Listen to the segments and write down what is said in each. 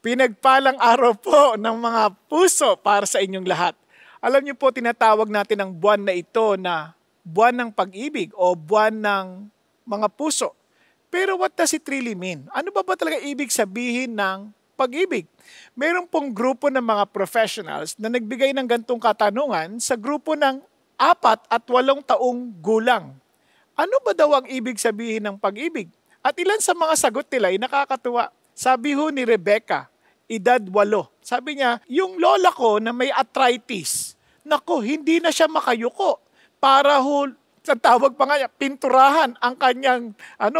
Pinagpalang araw po ng mga puso para sa inyong lahat. Alam niyo po, tinatawag natin ang buwan na ito na buwan ng pag-ibig o buwan ng mga puso. Pero what does it really mean? Ano ba talaga ibig sabihin ng pag-ibig? Meron pong grupo ng mga professionals na nagbigay ng gantong katanungan sa grupo ng 4 at 8 taong gulang. Ano ba daw ang ibig sabihin ng pag-ibig? At ilan sa mga sagot nila ay nakakatuwa. Sabi ho ni Rebecca, edad 8. Sabi niya, yung lola ko na may arthritis, nako, hindi na siya makayuko. Para ho, sa tawag pa nga niya, pinturahan ang kanyang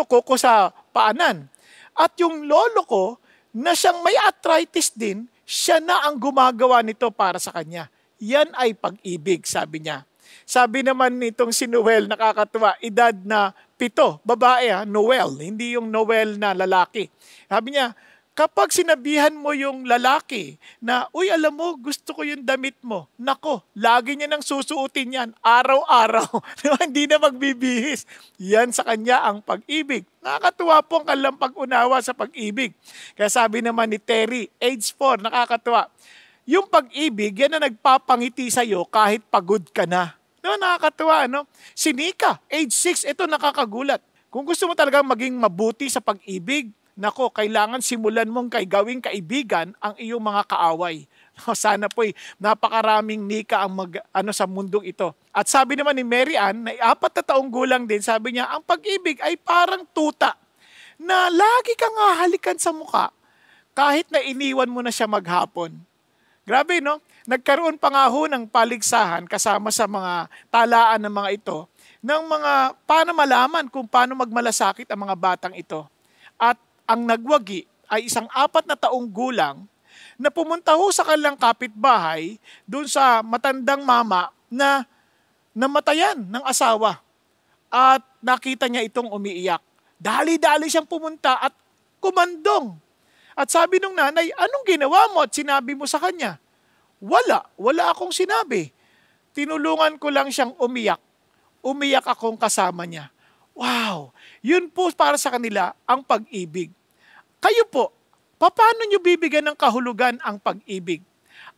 kuko sa paanan. At yung lolo ko, na siyang may arthritis din, siya na ang gumagawa nito para sa kanya. Yan ay pag-ibig, sabi niya. Sabi naman nitong si Noel, nakakatuwa, edad na 7, babae Noel, hindi yung Noel na lalaki. Sabi niya, kapag sinabihan mo yung lalaki na, uy, alam mo, gusto ko yung damit mo. Nako, lagi niya nang susuotin yan, araw-araw. Hindi na magbibihis. Yan sa kanya ang pag-ibig. Nakakatuwa po ang kanilang pag-unawa sa pag-ibig. Kaya sabi naman ni Terry, age 4, nakakatuwa. Yung pag-ibig, yan na nagpapangiti sa'yo kahit pagod ka na. Nakakatuwa, no? Si Nika, age 6, ito nakakagulat. Kung gusto mo talagang maging mabuti sa pag-ibig, nako, kailangan simulan mong gawing kaibigan ang iyong mga kaaway. Sana po'y napakaraming Nika ang sa mundong ito. At sabi naman ni Mary Ann, na 4 na taong gulang din, sabi niya, ang pag-ibig ay parang tuta na lagi kang hahalikan sa muka kahit na iniwan mo na siya maghapon. Grabe, no? Nagkaroon pa nga ho ng paligsahan kasama sa mga talaan ng mga ito ng mga paano malaman kung paano magmalasakit ang mga batang ito. At ang nagwagi ay isang 4 na taong gulang na pumunta ho sa kanilang kapitbahay doon sa matandang mama na namatayan ng asawa. At nakita niya itong umiiyak. Dali-dali siyang pumunta at kumandong. At sabi nung nanay, anong ginawa mo at sinabi mo sa kanya? Wala akong sinabi. Tinulungan ko lang siyang umiyak. Umiyak akong kasama niya. Wow! Yun po para sa kanila ang pag-ibig. Kayo po, paano nyo bibigyan ng kahulugan ang pag-ibig?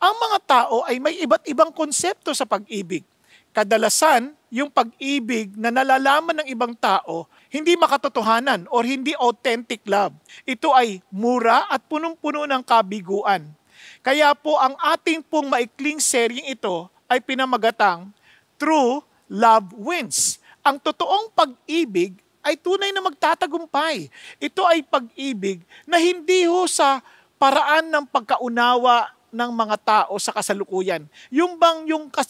Ang mga tao ay may iba't ibang konsepto sa pag-ibig. Kadalasan, yung pag-ibig na nalalaman ng ibang tao, hindi makatotohanan or hindi authentic love. Ito ay mura at punong-puno ng kabiguan. Kaya po ang ating pong maikling seryeng ito ay pinamagatang True Love Wins. Ang totoong pag-ibig ay tunay na magtatagumpay. Ito ay pag-ibig na hindi ho sa paraan ng pagkaunawa ng mga tao sa kasalukuyan. Yung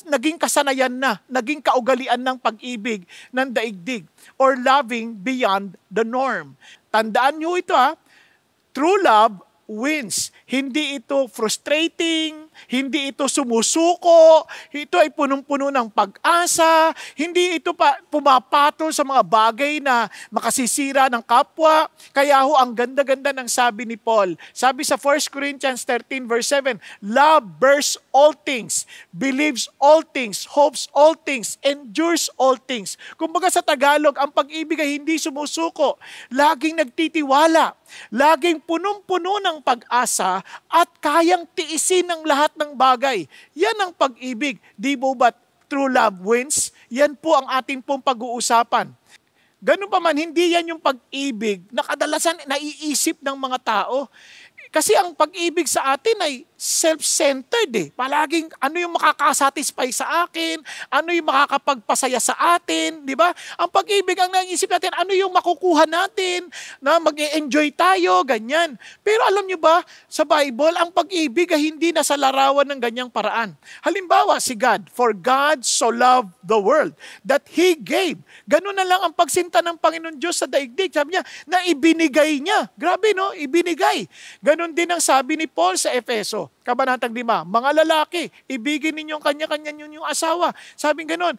naging kasanayan na, naging kaugalian ng pag-ibig ng daigdig or loving beyond the norm. Tandaan nyo ito True love wins. Hindi ito frustrating, hindi ito sumusuko, ito ay punong-puno ng pag-asa, hindi ito pumapatol sa mga bagay na makasisira ng kapwa. Kaya ho, ang ganda-ganda ng sabi ni Paul. Sabi sa 1 Corinthians 13 verse 7, love bears all things, believes all things, hopes all things, endures all things. Kumbaga sa Tagalog, ang pag-ibig ay hindi sumusuko, laging nagtitiwala, laging punong-puno ng pag-asa at kayang tiisin ng lahat ng bagay. Yan ang pag-ibig. Di ba ba true love wins? Yan po ang ating pong pag-uusapan. Ganun pa man, hindi yan yung pag-ibig na kadalasan naiisip ng mga tao. Kasi ang pag-ibig sa atin ay self-centered Palaging ano yung makakasatisfy sa akin, ano yung makakapagpasaya sa atin, di ba? Ang pag-ibig, ang naisip natin, ano yung makukuha natin, na mag-e-enjoy tayo, ganyan. Pero alam nyo ba, sa Bible, ang pag-ibig ay hindi nasa larawan ng ganyang paraan. Halimbawa, si God, for God so loved the world, that He gave. Ganun na lang ang pagsinta ng Panginoon Diyos sa daigdig. Sabi niya, na ibinigay niya. Grabe, no? Ibinigay. Ganon din ang sabi ni Paul sa Efeso, Kabanatang 5, mga lalaki, ibigin ninyong kanya-kanya ninyong asawa. Sabi ganon,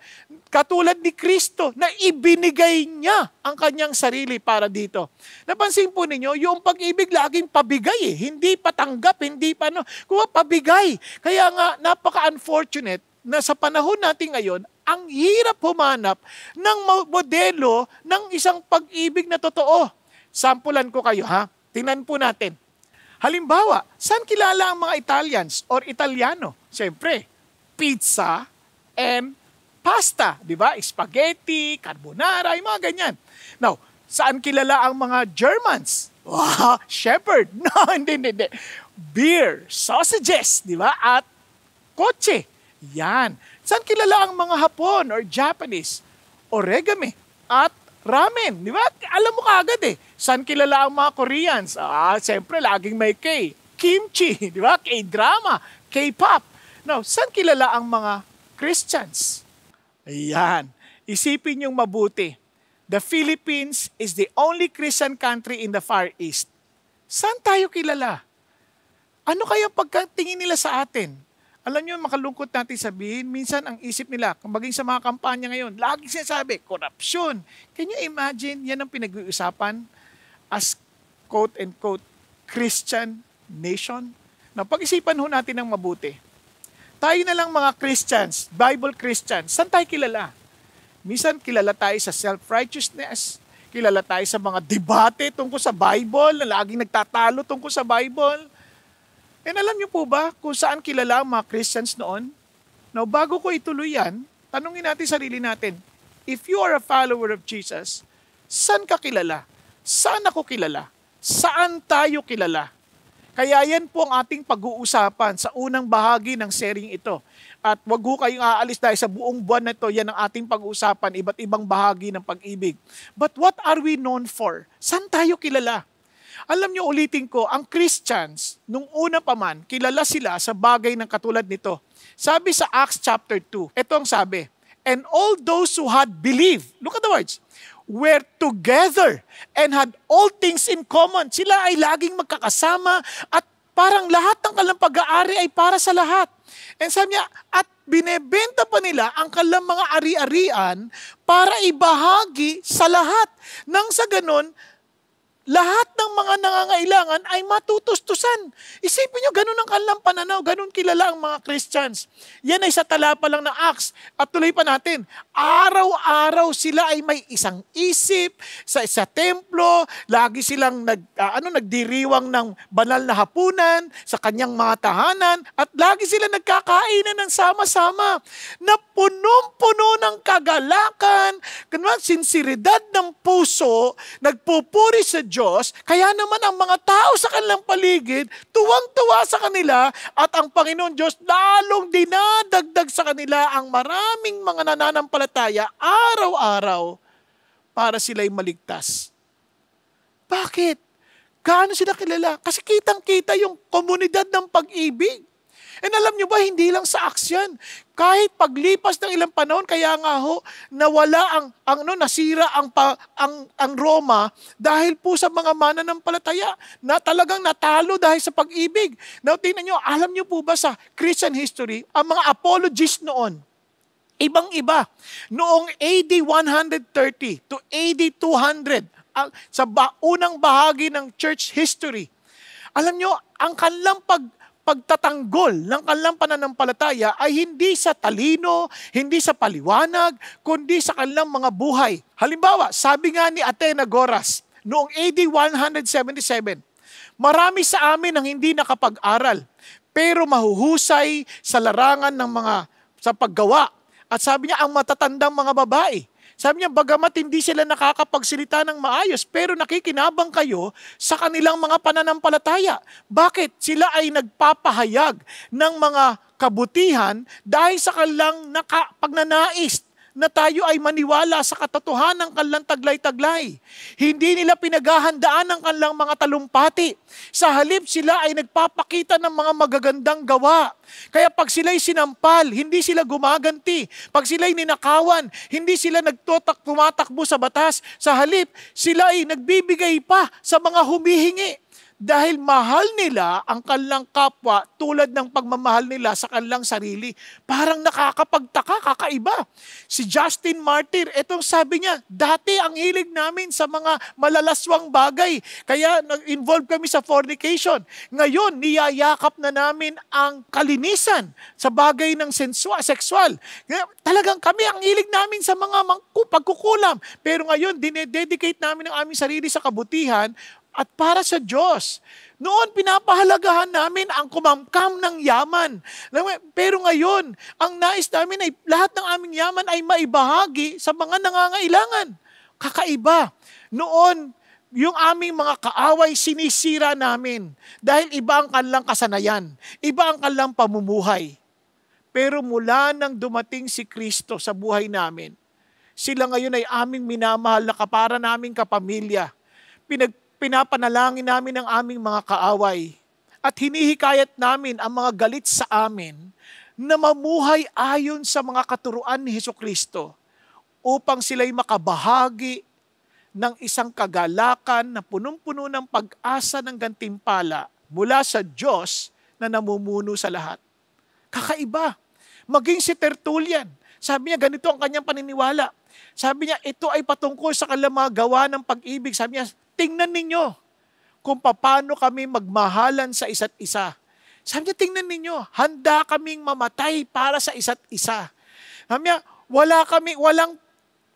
katulad ni Kristo na ibinigay niya ang kanyang sarili para dito. Napansin po ninyo, yung pag-ibig laging pabigay hindi patanggap, hindi kuha pabigay. Kaya nga, napaka-unfortunate na sa panahon natin ngayon, ang hirap humanap ng modelo ng isang pag-ibig na totoo. Sampulan ko kayo Tingnan po natin. Halimbawa, saan kilala ang mga Italians or Italiano? Siyempre, pizza and pasta, di ba? Spaghetti, carbonara, yung mga ganyan. Now, saan kilala ang mga Germans? Wow, shepherd. No, hindi. Beer, sausages, di ba? At kotse. Yan. Saan kilala ang mga Hapon or Japanese? Origami at ramen, di ba? Alam mo kaagad eh. Saan kilala ang mga Koreans? Siyempre, laging may K. Kimchi, di ba? K-drama, K-pop. Now, saan kilala ang mga Christians? Ayan. Isipin niyong mabuti. The Philippines is the only Christian country in the Far East. Saan tayo kilala? Ano kaya pagkatingin nila sa atin? Alam niyo, makalungkot natin sabihin, minsan ang isip nila, maging sa mga kampanya ngayon, lagi sinasabi, korupsyon. Can you imagine, yan ang pinag-uusapan as quote-unquote Christian nation? Na pag-isipan ho natin ng mabuti. Tayo na lang mga Christians, Bible Christians, saan tayo kilala? Minsan kilala tayo sa self-righteousness, kilala tayo sa mga debate tungkol sa Bible, na laging nagtatalo tungkol sa Bible. And alam niyo po ba kung saan kilala ang mga Christians noon? Now, bago ko ituloy yan, tanungin natin sarili natin, if you are a follower of Jesus, saan ka kilala? Saan ako kilala? Saan tayo kilala? Kaya yan po ang ating pag-uusapan sa unang bahagi ng sharing ito. At wag ho kayong aalis dahil sa buong buwan na ito, yan ang ating pag-uusapan, iba't ibang bahagi ng pag-ibig. But what are we known for? Saan tayo kilala? Alam niyo, ulitin ko, ang Christians, nung una pa man, kilala sila sa bagay ng katulad nito. Sabi sa Acts chapter 2, ito ang sabi, and all those who had believed, look at the words, were together and had all things in common. Sila ay laging magkakasama at parang lahat ng kanilang pag-aari ay para sa lahat. And sabi niya, at binebenta pa nila ang kanilang mga ari-arian para ibahagi sa lahat. Nang sa ganon, lahat ng mga nangangailangan ay matutustusan. Isipin nyo, ganun ang kanilang pananaw, ganun kilala ang mga Christians. Yan ay sa tala pa lang ng Acts. At tuloy pa natin, araw-araw sila ay may isang isip sa templo, lagi silang nagdiriwang ng banal na hapunan sa kanyang mga tahanan, at lagi sila nagkakainan ng sama-sama na punong-puno ng kagalakan, sinseridad ng puso, nagpupuri sa Diyos, kaya naman ang mga tao sa kanilang paligid, tuwang-tuwa sa kanila, at ang Panginoon Diyos lalong dinadagdag sa kanila ang maraming mga nananampalataya araw-araw para sila'y maligtas. Bakit? Gaano sila kilala? Kasi kitang-kita yung komunidad ng pag-ibig. And alam nyo ba, hindi lang sa Acts yan. Kahit paglipas ng ilang panahon, kaya nga ho, nawala nasira ang Roma dahil po sa mga mananampalataya na talagang natalo dahil sa pag-ibig. Now, tingnan nyo, alam nyo po ba sa Christian history, ang mga apologists noon, ibang-iba. Noong AD 130 to AD 200, sa unang bahagi ng church history, alam nyo, ang kanilang pagtatanggol ng kanilang pananampalataya ay hindi sa talino, hindi sa paliwanag, kundi sa kanilang mga buhay. Halimbawa, sabi nga ni Athenagoras, noong AD 177, marami sa amin ang hindi nakapag-aral, pero mahuhusay sa larangan ng sa paggawa. At sabi niya, ang matatandang mga babae, sabi niya, bagamat hindi sila nakakapagsalita ng maayos, pero nakikinabang kayo sa kanilang mga pananampalataya. Bakit? Sila ay nagpapahayag ng mga kabutihan dahil sa kanilang pagnanais na tayo ay maniwala sa katotohanan ng kanilang taglay-taglay. Hindi nila pinaghahandaan ang kanilang mga talumpati. Sa halip, sila ay nagpapakita ng mga magagandang gawa. Kaya pag sila'y sinampal, hindi sila gumaganti. Pag sila'y ninakawan, hindi sila tumatakbo sa batas. Sa halip, sila ay nagbibigay pa sa mga humihingi. Dahil mahal nila ang kanilang kapwa tulad ng pagmamahal nila sa kanilang sarili. Parang nakakapagtaka, kakaiba. Si Justin Martyr, etong sabi niya, dati ang hilig namin sa mga malalaswang bagay. Kaya nag-involve kami sa fornication. Ngayon, niyayakap na namin ang kalinisan sa bagay ng sexual. Talagang kami ang hilig namin sa mga pagkukulam. Pero ngayon, dinededicate namin ang aming sarili sa kabutihan at para sa Diyos. Noon, pinapahalagahan namin ang kumamkam ng yaman. Pero ngayon, ang nais namin ay lahat ng aming yaman ay maibahagi sa mga nangangailangan. Kakaiba. Noon, yung aming mga kaaway sinisira namin dahil iba ang kanilang kasanayan, iba ang kanilang pamumuhay. Pero mula nang dumating si Kristo sa buhay namin, sila ngayon ay aming minamahal na kapara naming kapamilya. Pinapanalangin namin ang aming mga kaaway at hinihikayat namin ang mga galit sa amin na mamuhay ayon sa mga katuruan ni Hesukristo upang sila'y makabahagi ng isang kagalakan na punong-puno ng pag-asa ng gantimpala mula sa Diyos na namumuno sa lahat. Kakaiba. Maging si Tertullian, sabi niya ganito ang kanyang paniniwala. Sabi niya ito ay patungkol sa kanilang mga gawa ng pag-ibig. Sabi niya, tingnan ninyo kung paano kami magmahalan sa isa't isa. Sabi niya, tingnan ninyo, handa kaming mamatay para sa isa't isa. Sabi niya, walang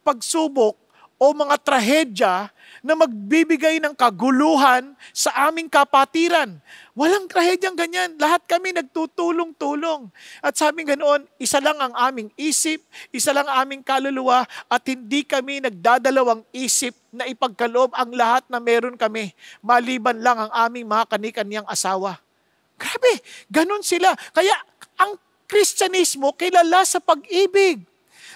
pagsubok o mga trahedya na magbibigay ng kaguluhan sa aming kapatiran. Walang trahedyang ganyan. Lahat kami nagtutulong-tulong. At sabi ganoon, isa lang ang aming isip, isa lang ang aming kaluluwa, at hindi kami nagdadalawang isip na ipagkaloob ang lahat na meron kami, maliban lang ang aming mga kani-kaniyang asawa. Grabe, ganon sila. Kaya ang Kristyanismo kilala sa pag-ibig.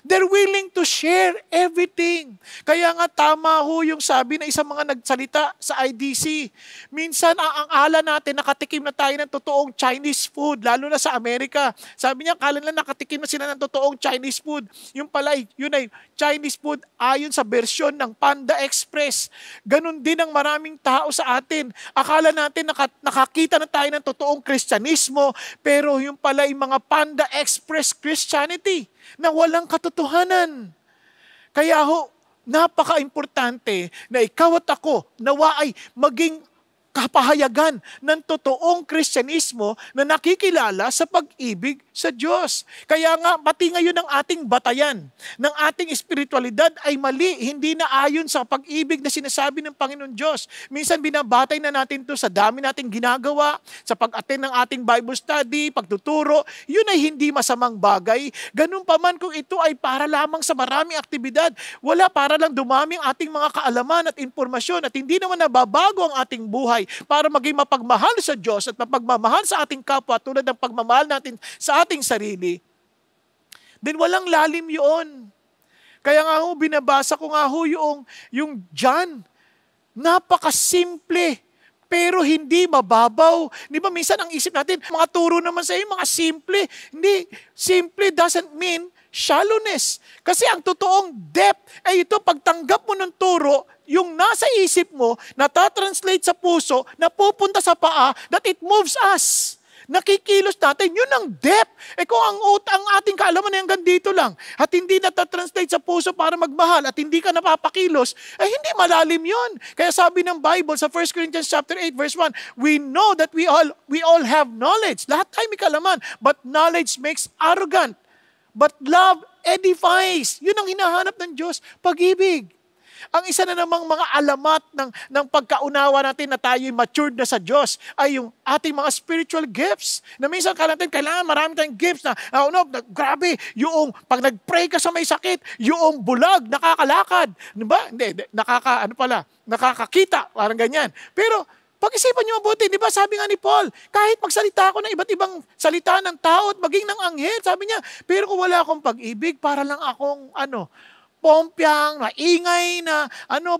They're willing to share everything. Kaya nga tama ho yung sabi na isang mga nagsalita sa IDC. Minsan ang ala natin, nakatikim na tayo ng totoong Chinese food, lalo na sa Amerika. Sabi niya, kala nila nakatikim na sila ng totoong Chinese food. Yung pala, yun ay Chinese food ayon sa version ng Panda Express. Ganon din ang maraming tao sa atin. Akala natin nakakita na tayo ng totoong Kristyanismo, pero yung pala ay mga Panda Express Christianity na walang katotohanan. Kaya ho, napaka-importante na ikaw at ako nawa ay maging kapahayagan ng totoong Kristyanismo na nakikilala sa pag-ibig sa Diyos. Kaya nga, pati ngayon ang ating batayan, ng ating espiritualidad ay mali, hindi na ayon sa pag-ibig na sinasabi ng Panginoon Diyos. Minsan binabatay na natin to sa dami nating ginagawa, sa pag-attend ng ating Bible study, pagtuturo, yun ay hindi masamang bagay. Ganun pa man kung ito ay para lamang sa maraming aktibidad, wala, para lang dumami ang ating mga kaalaman at impormasyon at hindi naman nababago ang ating buhay para maging mapagmahal sa Diyos at mapagmamahal sa ating kapwa tulad ng pagmamahal natin sa ating sarili, then walang lalim yun. Kaya nga ho, binabasa ko nga ho yung John. Napakasimple, pero hindi mababaw. Di ba minsan ang isip natin, mga turo naman sa iyo, mga simple. Hindi, simple doesn't mean shallowness. Kasi ang totoong depth ay ito, pagtanggap mo ng turo, yung nasa isip mo, natatranslate sa puso, napupunta sa paa, that it moves us. Nakikilos natin, yun ang depth. Kung ang ating kaalaman ay hanggang dito lang, at hindi natatranslate sa puso para magmahal, at hindi ka napapakilos, ay hindi malalim yun. Kaya sabi ng Bible sa 1 Corinthians chapter 8, verse 1, we know that we all have knowledge. Lahat tayo may kaalaman, but knowledge makes arrogant. But love edifies. Yun ang hinahanap ng Diyos, pag-ibig. Ang isa na namang mga alamat ng pagkaunawa natin na tayo'y matured na sa Diyos ay yung ating mga spiritual gifts. Na minsan kailangan marami tayong gifts na, grabe, yung pag nag-pray ka sa may sakit, yung bulag, nakakalakad. Diba? Hindi, nakakakita, parang ganyan. Pero, pag-isipan niyo mabuti, di ba sabi nga ni Paul, kahit magsalita ako ng iba't ibang salita ng tao at maging ng anghel, sabi niya, pero kung wala akong pag-ibig, para lang akong pompyang, maingay na,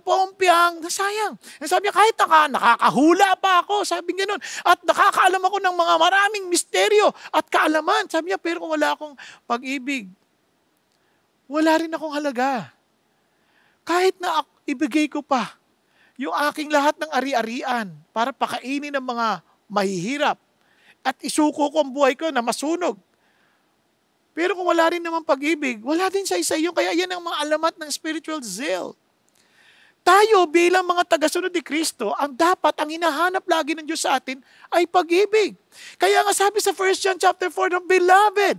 pompyang, sayang. Sabi niya, kahit nakakahula pa ako, sabi niya nun, at nakakaalam ako ng mga maraming misteryo at kaalaman. Sabi niya, pero kung wala akong pag-ibig, wala rin akong halaga. Kahit na ibigay ko pa yung aking lahat ng ari-arian para pakainin ng mga mahihirap at isuko ko ang buhay ko na masunog. Pero kung wala rin naman pag-ibig, wala din sa isa yung, kaya yan ang mga alamat ng spiritual zeal. Tayo bilang mga tagasunod ni Kristo, ang hinahanap lagi ng Diyos sa atin ay pag-ibig. Kaya nga sabi sa 1 John chapter 4, Beloved,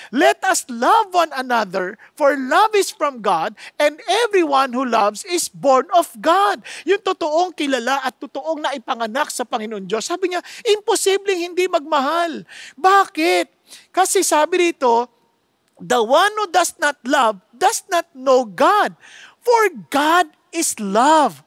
Let us love one another, for love is from God, and everyone who loves is born of God. Yung totoong kilala at totoong naipanganak sa Panginoon Diyos. Sabi niya, imposibleng hindi magmahal. Bakit? Kasi sabi dito, the one who does not love does not know God, for God is love.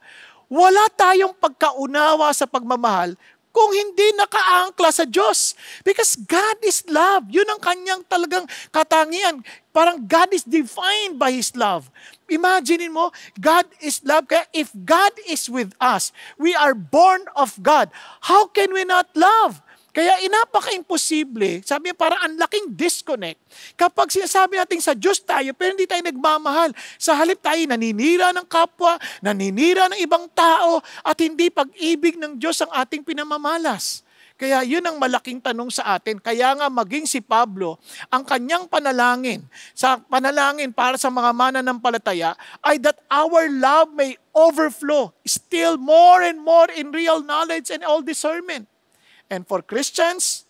Wala tayong pagkaunawa sa pagmamahal kung hindi nakaangkla sa Diyos. Because God is love. Yun ang kanyang talagang katangian. Parang God is defined by His love. Imagine mo, God is love. Kaya if God is with us, we are born of God. How can we not love? Kaya inapaka-imposible, sabi niya parang ang laking disconnect. Kapag sinasabi natin sa Diyos tayo, pero hindi tayo nagmamahal. Sa halip tayo naninira ng kapwa, naninira ng ibang tao, at hindi pag-ibig ng Diyos ang ating pinamamalas. Kaya yun ang malaking tanong sa atin. Kaya nga maging si Pablo, ang kanyang panalangin para sa mga mananampalataya ay that our love may overflow still more and more in real knowledge and all discernment. And for Christians,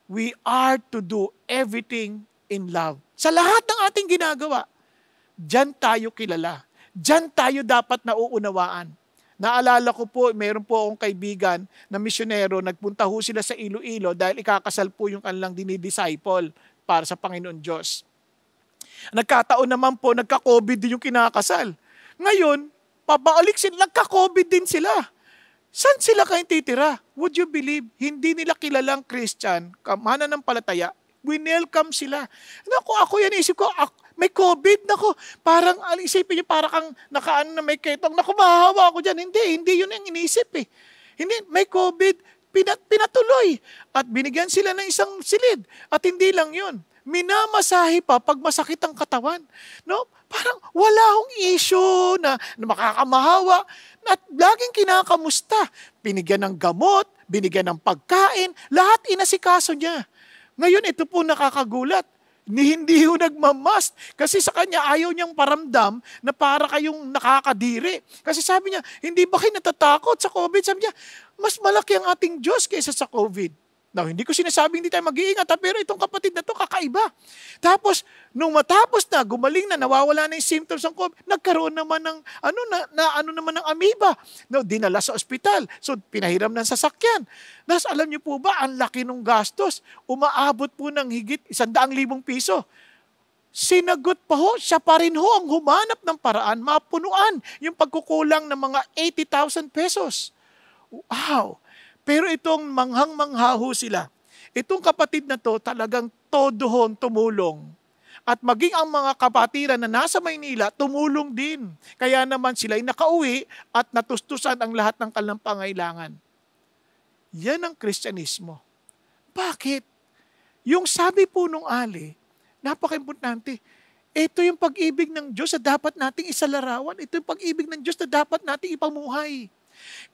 we are to do everything in love. Sa lahat ng ating ginagawa, diyan tayo kilala. Diyan tayo dapat nauunawaan. Naalala ko po, meron po akong kaibigan na misyonero, nagpunta ho sila sa Iloilo dahil ikakasal po yung kanilang dinidisciple para sa Panginoon Diyos. Nagkataon naman po, nagka-COVID din yung kinakasal. Ngayon, pabalik sila, nagka-COVID din sila. Saan sila kayong titira? Would you believe? Hindi nila kilalang Christian, mananampalataya, winelcome sila. Ako yan, isip ko, may COVID, parang isipin niyo, parang kang nakaan na may ketong, mahahawa ako dyan. Hindi yun ang inisip eh. Hindi, may COVID, pinatuloy. At binigyan sila ng isang silid. At hindi lang yun. Minamasahe pa pag masakit ang katawan. No? Parang wala akong issue na makakamahawa. At laging kinakamusta. Binigyan ng gamot, binigyan ng pagkain, lahat inasikaso niya. Ngayon, ito po nakakagulat. Hindi ho nagmamast. Kasi sa kanya, ayaw niyang paramdam na para kayong nakakadiri. Kasi sabi niya, hindi ba kayo natatakot sa COVID? Sabi niya, mas malaki ang ating Diyos kaysa sa COVID. Now, hindi ko sinasabing hindi tayo mag-iingat, pero itong kapatid na to kakaiba. Tapos, nung matapos na, gumaling na, nawawala na yung symptoms ng COVID, nagkaroon naman ng, ng amoeba. No, dinala sa ospital. So, pinahiram ng sasakyan. Tapos, alam niyo po ba, ang laki ng gastos. Umaabot po ng higit 100,000 piso. Sinagot pa ho, siya pa rin ho ang humanap ng paraan, mapunuan yung pagkukulang ng mga 80,000 pesos. Wow! Pero itong manghang-mangha ho sila. Itong kapatid na to talagang todohon tumulong. At maging ang mga kapatiran na nasa Maynila, tumulong din. Kaya naman sila'y nakauwi at natustusan ang lahat ng kanilang pangailangan. Yan ang Kristyanismo. Bakit? Yung sabi po nung Ali, napaka-importante, ito yung pag-ibig ng Diyos na dapat nating isalarawan. Ito yung pag-ibig ng Diyos na dapat nating ipamuhay.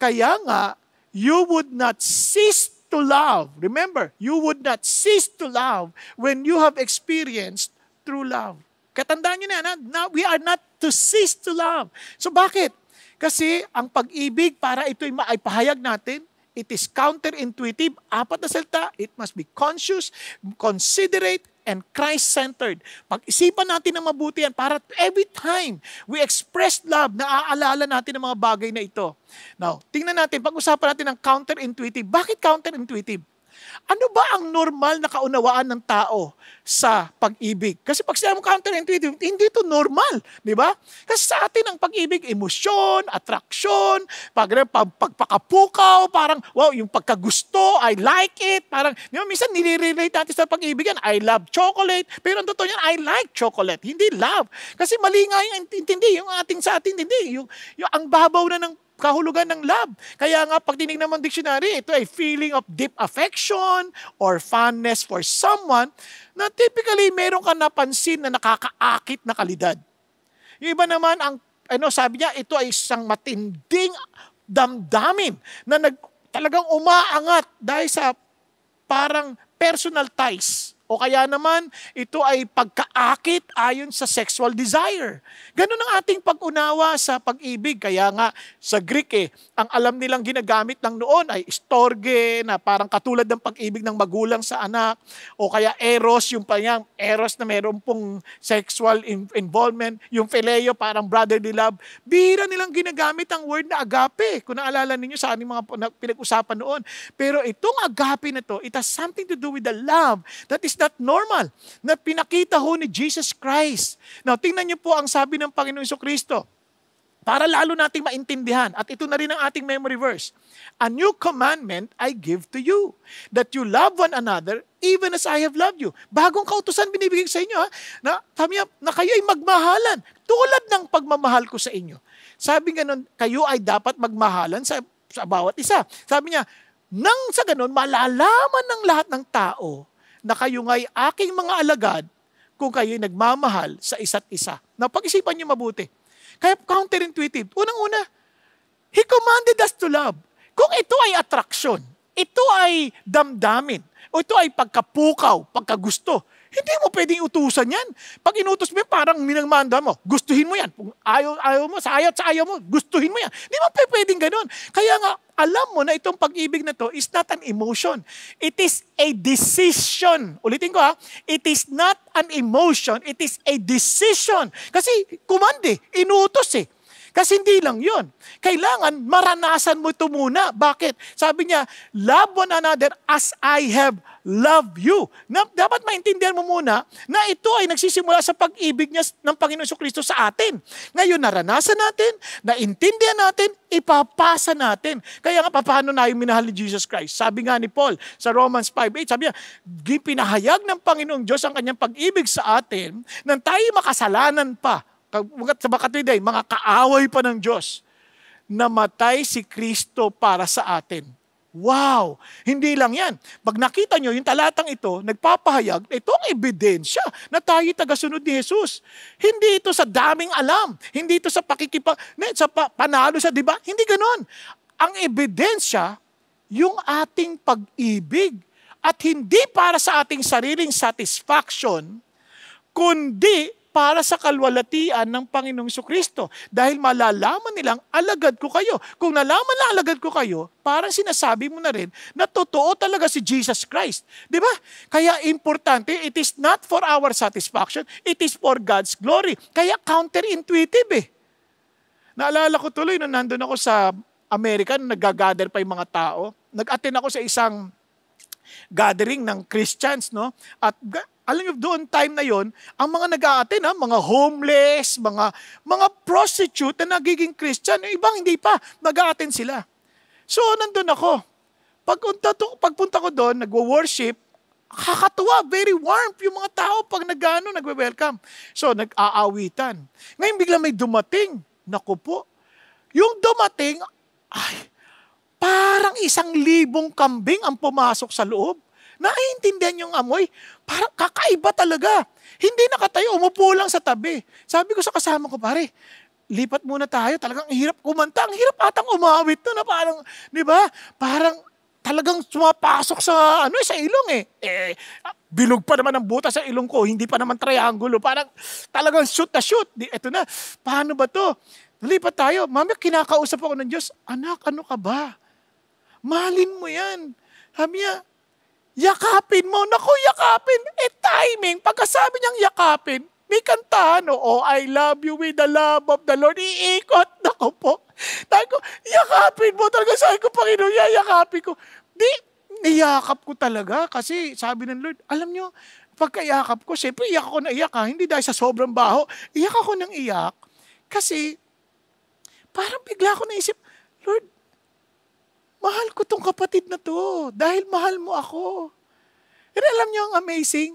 Kaya nga, you would not cease to love. Remember, you would not cease to love when you have experienced true love. Katandaan nyo na, we are not to cease to love. So bakit? Kasi ang pag-ibig, para ito'y maipahayag natin, it is counterintuitive. 4 na salita, it must be conscious, considerate, and Christ-centered. Pag-isipan natin ng mabuti yan para every time we express love, naaalala natin ang mga bagay na ito. Now, tingnan natin, pag-usapan natin ng counterintuitive. Bakit counterintuitive? Ano ba ang normal na kaunawaan ng tao sa pag-ibig? Kasi pag sinabi mo counterintuitive, hindi ito normal, di ba? Kasi sa atin ang pag-ibig, emosyon, atraksyon, pagpakapukaw, parang, wow, yung pagkagusto, I like it, parang, di ba, minsan nire-relate natin sa pag-ibig yan, I love chocolate, pero ang totoo yan, I like chocolate, hindi love. Kasi mali nga yung intindi, yung ating sa ating intindi, yung ang babaw na ng kahulugan ng love. Kaya nga, pag tinignan mo ang dictionary, ito ay feeling of deep affection or fondness for someone na typically meron ka napansin na nakakaakit na kalidad. Yung iba naman, sabi niya, ito ay isang matinding damdamin na talagang umaangat dahil sa parang personal ties O kaya naman, ito ay pagkaakit ayon sa sexual desire. Ganun ang ating pag-unawa sa pag-ibig. Kaya nga, sa Greek ang alam nilang ginagamit ng noon ay storge, na parang katulad ng pag-ibig ng magulang sa anak. O kaya eros, yung panyang eros na meron pong sexual involvement. Yung phileo, parang brotherly love. Bihira nilang ginagamit ang word na agape. Kung naalala ninyo sa ating mga pinag-usapan noon. Pero itong agape na to, it has something to do with the love that is not normal, na pinakita ho ni Jesus Christ. Now, tingnan niyo po ang sabi ng Panginoong Jesucristo, para lalo nating maintindihan, at ito na rin ang ating memory verse. A new commandment I give to you, that you love one another even as I have loved you. Bagong kautusan binibigay sa inyo, na kayo ay magmahalan, tulad ng pagmamahal ko sa inyo. Sabi ganun, kayo ay dapat magmahalan sa bawat isa. Sabi niya, nang sa ganun, malalaman ng lahat ng tao na kayo nga'y aking mga alagad kung kayo'y nagmamahal sa isa't isa. Now, pag-isipan niyo mabuti. Kaya counterintuitive. Unang-una, He commanded us to love. Kung ito ay attraction, ito ay damdamin, o ito ay pagkapukaw, pagkagusto, hindi mo pwedeng utusan yan. Pag inutos mo yan, parang minamanda mo, gustuhin mo yan. Kung ayaw mo, sa ayaw mo, gustuhin mo yan. Hindi mo pwedeng ganun. Kaya nga, alam mo na itong pag-ibig na to is not an emotion. It is a decision. Ulitin ko it is not an emotion, it is a decision. Kasi kumande, inutos Kasi hindi lang yun. Kailangan maranasan mo ito muna. Bakit? Sabi niya, love one another as I have loved you. Dapat maintindihan mo muna na ito ay nagsisimula sa pag-ibig niya ng Panginoon Jesucristo sa atin. Ngayon, naranasan natin, naintindihan natin, ipapasa natin. Kaya nga, paano na yung minahal ni Jesus Christ? Sabi nga ni Paul sa Romans 5:8, sabi niya, pinahayag ng Panginoong Diyos ang kanyang pag-ibig sa atin nang tayo makasalanan pa. Sa makatwiday, mga kaaway pa ng Diyos, namatay si Kristo para sa atin. Wow! Hindi lang yan. Pag nakita nyo, yung talatang ito, nagpapahayag, ito ang ebidensya na tayo tagasunod ni Jesus. Hindi ito sa daming alam. Hindi ito sa panalo sa diba? Hindi ganon. Ang ebidensya, yung ating pag-ibig. At hindi para sa ating sariling satisfaction, kundi para sa kalwalatian ng Panginoong Jesucristo. Dahil malalaman nilang, alagad ko kayo. Kung nalaman na alagad ko kayo, parang sinasabi mo na rin na totoo talaga si Jesus Christ. Di ba? Kaya importante, it is not for our satisfaction, it is for God's glory. Kaya counterintuitive Naalala ko tuloy nung nandun ako sa Amerika, nag-gather pa yung mga tao. Nag-attend ako sa isang gathering ng Christians, no? At alam niyo, doon time na yon, ang mga nag-a-attend, mga homeless, mga prostitute na nagiging Christian, yung ibang hindi pa, nag-a-attend sila. So, nandun ako. Pagpunta ko doon, nagwo-worship, kakatuwa, very warm yung mga tao pag nagwe-welcome. So, nag-aawitan. Ngayon, bigla may dumating. Naku po. Yung dumating, parang 1,000 kambing ang pumasok sa loob. Naiintindihan yung amoy. Parang kakaiba talaga. Hindi nakatayo, umupo lang sa tabi. Sabi ko sa kasama ko, pare, lipat muna tayo. Talagang hirap kumanta. Ang hirap atang umawit to na parang, di ba? Parang talagang sumapasok sa ilong bilog pa naman ang buta sa ilong ko. Hindi pa naman triangulo. Parang talagang shoot na shoot. Ito na. Paano ba to? Lipat tayo. Mami, kinakausap ako ng Diyos. Anak, ano ka ba? Mahalin mo yan. Sabi niya, yakapin mo. Naku, yakapin. Timing. Pagkasabi niyang yakapin, may kantahan, oh, I love you with the love of the Lord. Iikot. Naku po. Sabi ko, yakapin mo. Talaga sabi ko, Panginoon, yakapin ko. Niyakap ko talaga. Kasi sabi ng Lord, alam niyo, pagkayakap ko, siyempre iyak ako na iyak Hindi dahil sa sobrang baho. Iyak ako ng iyak. Kasi, parang bigla ako naisip, Lord, mahal ko tong kapatid na to dahil mahal mo ako. And alam niyo ang amazing?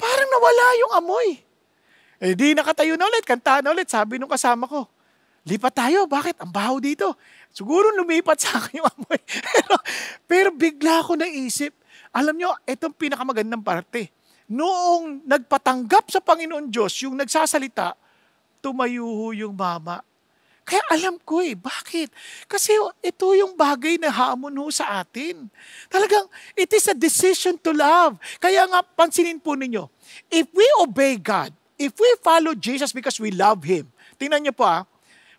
Parang nawala yung amoy. Di nakatayo na ulit, kanta na ulit. Sabi nung kasama ko, lipat tayo, bakit? Ang baho dito. Siguro lumipat sa akin yung amoy. pero bigla ko naisip, alam niyo, itong pinakamagandang parte. Noong nagpatanggap sa Panginoon Diyos, yung nagsasalita, tumayo yung mama. Kaya alam ko bakit? Kasi ito yung bagay na hamon ho sa atin. Talagang, it is a decision to love. Kaya nga, pansinin po ninyo, if we obey God, if we follow Jesus because we love Him, tingnan niyo po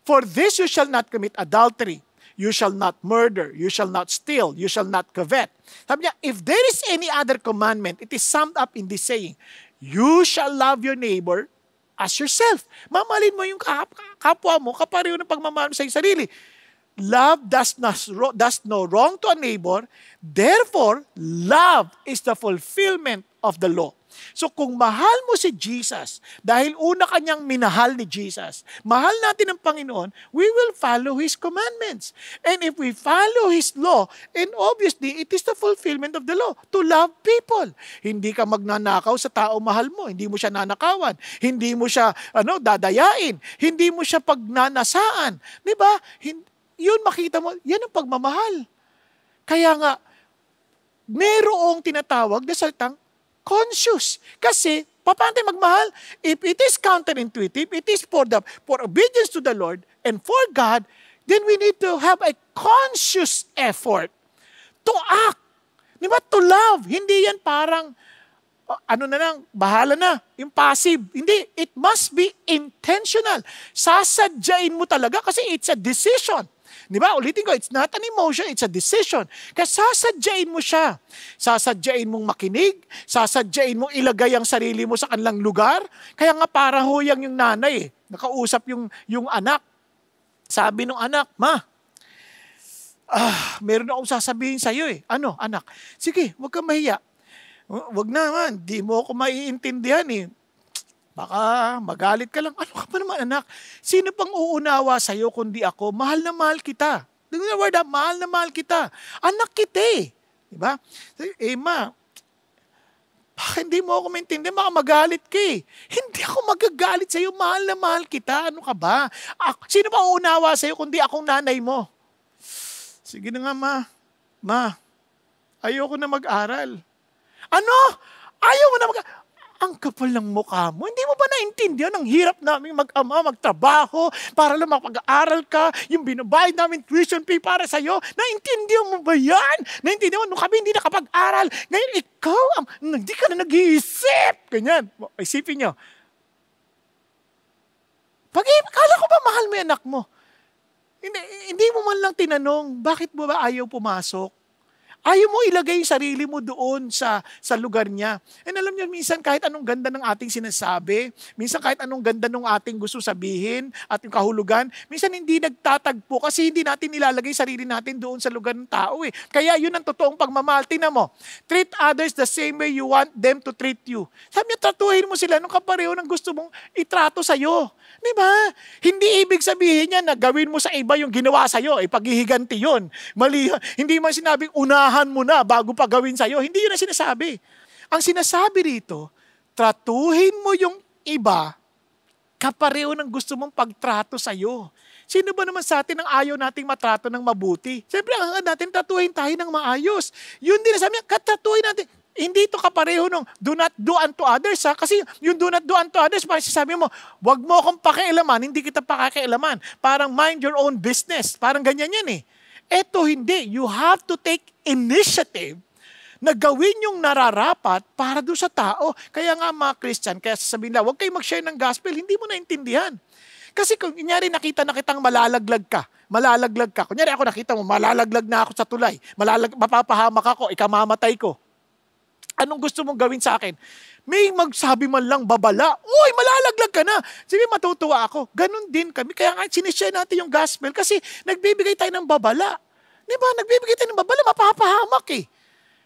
for this you shall not commit adultery, you shall not murder, you shall not steal, you shall not covet. Sabi niya, if there is any other commandment, it is summed up in this saying, you shall love your neighbor as yourself. Mamahalin mo yung kapwa mo, kapareho ng pagmamahal mo sa iyong sarili. Love does no wrong to a neighbor, therefore, love is the fulfillment of the law. So kung mahal mo si Jesus, dahil una kanyang minahal ni Jesus, mahal natin ang Panginoon, we will follow His commandments. And if we follow His law, and obviously, it is the fulfillment of the law, to love people. Hindi ka magnanakaw sa tao mahal mo, hindi mo siya nanakawan, hindi mo siya dadayain, hindi mo siya pagnanasaan. Diba? Yun makita mo, yan ang pagmamahal. Kaya nga, merong tinatawag na salitang conscious. Kasi, paano tayo magmahal? If it is counterintuitive, it is for obedience to the Lord and for God, then we need to have a conscious effort to act. Di ba? To love. Hindi yan parang, bahala na, yung passive. Hindi. It must be intentional. Sasadyain mo talaga kasi it's a decision. Di ba? Ulitin ko, it's not an emotion, it's a decision. Kaya sasadyain mo siya. Sasadyain mong makinig, sasadyain mong ilagay ang sarili mo sa kanilang lugar. Kaya nga para huyang yung nanay, nakausap yung anak. Sabi ng anak, Ma, meron akong sasabihin sa'yo Ano, anak? Sige, huwag kang mahiya. Huwag naman, di mo ako maiintindihan Baka magalit ka lang. Ano ka pa naman, anak? Sino pang uunawa sa'yo kundi ako? Mahal na mahal kita. Mahal na mahal kita. Anak kita Diba? Ma, baka hindi mo ako maintindihan, baka magalit ka Hindi ako magagalit sa'yo. Mahal na mahal kita. Ano ka ba? Sino pa uunawa sa'yo kundi akong nanay mo? Sige na nga, Ma. Ma, ayoko na mag-aral. Ano? Ayaw mo na mag-aral? Ang kapal ng mukha mo. Hindi mo ba naintindihan? Ang hirap namin mag-ama, magtrabaho, para lang mapag-aaral ka, yung binabayad namin tuition fee para sa'yo. Naintindihan mo ba yan? Naintindihan mo, nung kami hindi nakapag-aral. Ngayon, ikaw, hindi ka na nag-iisip. Ganyan. Isipin nyo. Kala ko ba mahal mo yung anak mo? Hindi mo man lang tinanong, bakit mo ba ayaw pumasok? Ayaw mo ilagay yung sarili mo doon sa lugar niya. And alam niyo, minsan kahit anong ganda ng ating sinasabi, minsan kahit anong ganda ng ating gusto sabihin at yung kahulugan, minsan hindi nagtatagpo kasi hindi natin nilalagay sarili natin doon sa lugar ng tao Kaya yun ang totoong pagmamahal. Tingnan mo, treat others the same way you want them to treat you. Sabi niya, tratuhin mo sila nung kapareho ng gusto mong itrato sa'yo. Diba? Hindi ibig sabihin niya na gawin mo sa iba yung ginawa sa'yo. Paghihiganti yun. Mali. Hindi man sinabing unahan mo na bago pa gawin sa'yo. Hindi yun ang sinasabi. Ang sinasabi rito, tratuhin mo yung iba kapareho ng gusto mong pagtrato sa'yo. Sino ba naman sa atin ang ayaw nating matrato ng mabuti? Siyempre, ang natin tratuhin tayo ng maayos. Yun din sabi niya, katratuhin natin. Hindi ito kapareho nung do not do unto others Kasi yung do not do unto others, parang sasabi mo, wag mo akong pakialaman, hindi kita pakialaman. Parang mind your own business. Parang ganyan yan Eto hindi. You have to take initiative na gawin yung nararapat para doon sa tao. Kaya nga mga Christian, kaya sasabihin nila, huwag kayong mag-share ng gospel, hindi mo naintindihan. Kasi kung kunyari nakita na kitang malalaglag ka. Kunyari ako nakita mo, malalaglag na ako sa tulay. Mapapahamak ako, ikamamatay ko. Anong gusto mong gawin sa akin? May magsabi man lang babala, uy, malalaglag ka na. Sige, matutuwa ako. Ganon din kami. Kaya nga, sinishare natin yung gospel kasi nagbibigay tayo ng babala. Di ba? Nagbibigay tayo ng babala, mapapahamak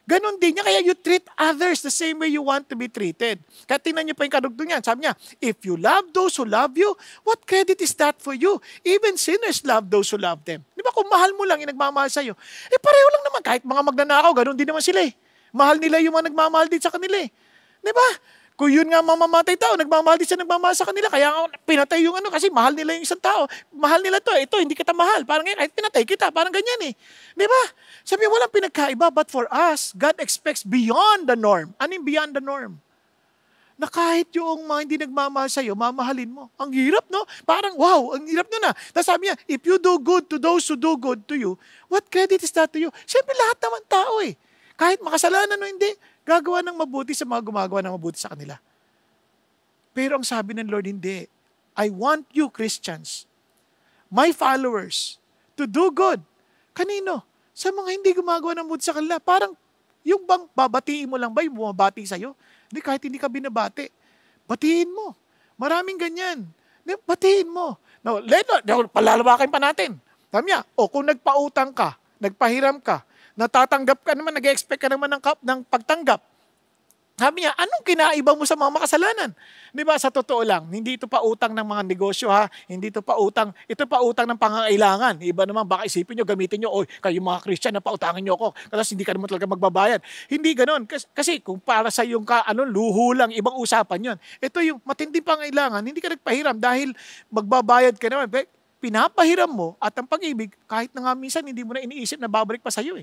Ganon din niya. Kaya you treat others the same way you want to be treated. Kaya tingnan niyo pa yung kadugtong niyan. Sabi niya, if you love those who love you, what credit is that for you? Even sinners love those who love them. Di ba? Kung mahal mo lang yung nagmamahal sa'yo, pareho lang naman. Kahit mga magnanakaw, ganon din naman sila Mahal nila yung mga nagmamahal din sa kanila Di ba? Kung yun nga mamamatay tao, nagmamahal din siya nagmamahal sa kanila. Kaya pinatay yung kasi mahal nila yung isang tao. Mahal nila to. Ito, hindi kita mahal. Parang ngayon, kahit pinatay kita, parang ganyan Di ba? Sabi, walang pinagkaiba. But for us, God expects beyond the norm. Ano yung beyond the norm? na kahit yung mga hindi nagmamahal sa'yo, mamahalin mo. Ang hirap, no? Parang, wow, ang hirap nun Tapos sabi niya, if you do good to those who do good to you, what credit is that to you? Siyempre, lahat naman tao Kahit makasalanan o hindi, gagawa ng mabuti sa mga gumagawa ng mabuti sa kanila. Pero ang sabi ng Lord, hindi. I want you, Christians, my followers, to do good. Kanino? Sa mga hindi gumagawa ng mabuti sa kanila. Parang, yung bang babatiin mo lang ba yung bumabati sa'yo? Hindi, kahit hindi ka binabati. Batiin mo. Maraming ganyan. Batiin mo. No, palalawakin pa natin. Sabi niya, kung nagpautang ka, nagpahiram ka, natatanggap ka naman, nag-expect ka naman ng pagtanggap. Sabi niya, anong kinaiba mo sa mga makasalanan? Di ba, sa totoo lang, hindi ito pa utang ng mga negosyo hindi ito pa utang ng pangangailangan. Iba naman, baka isipin nyo, gamitin nyo, kayo mga Christian, napautangin nyo ako, kasi hindi ka naman talaga magbabayad. Hindi ganon. Kasi kung para sa yung luho lang, ibang usapan yon. Ito yung matinding pangangailangan, hindi ka nagpahiram dahil magbabayad ka naman. Pinapahiram mo at ang pag-ibig, kahit na nga minsan, hindi mo na iniisip na babalik pa sa'yo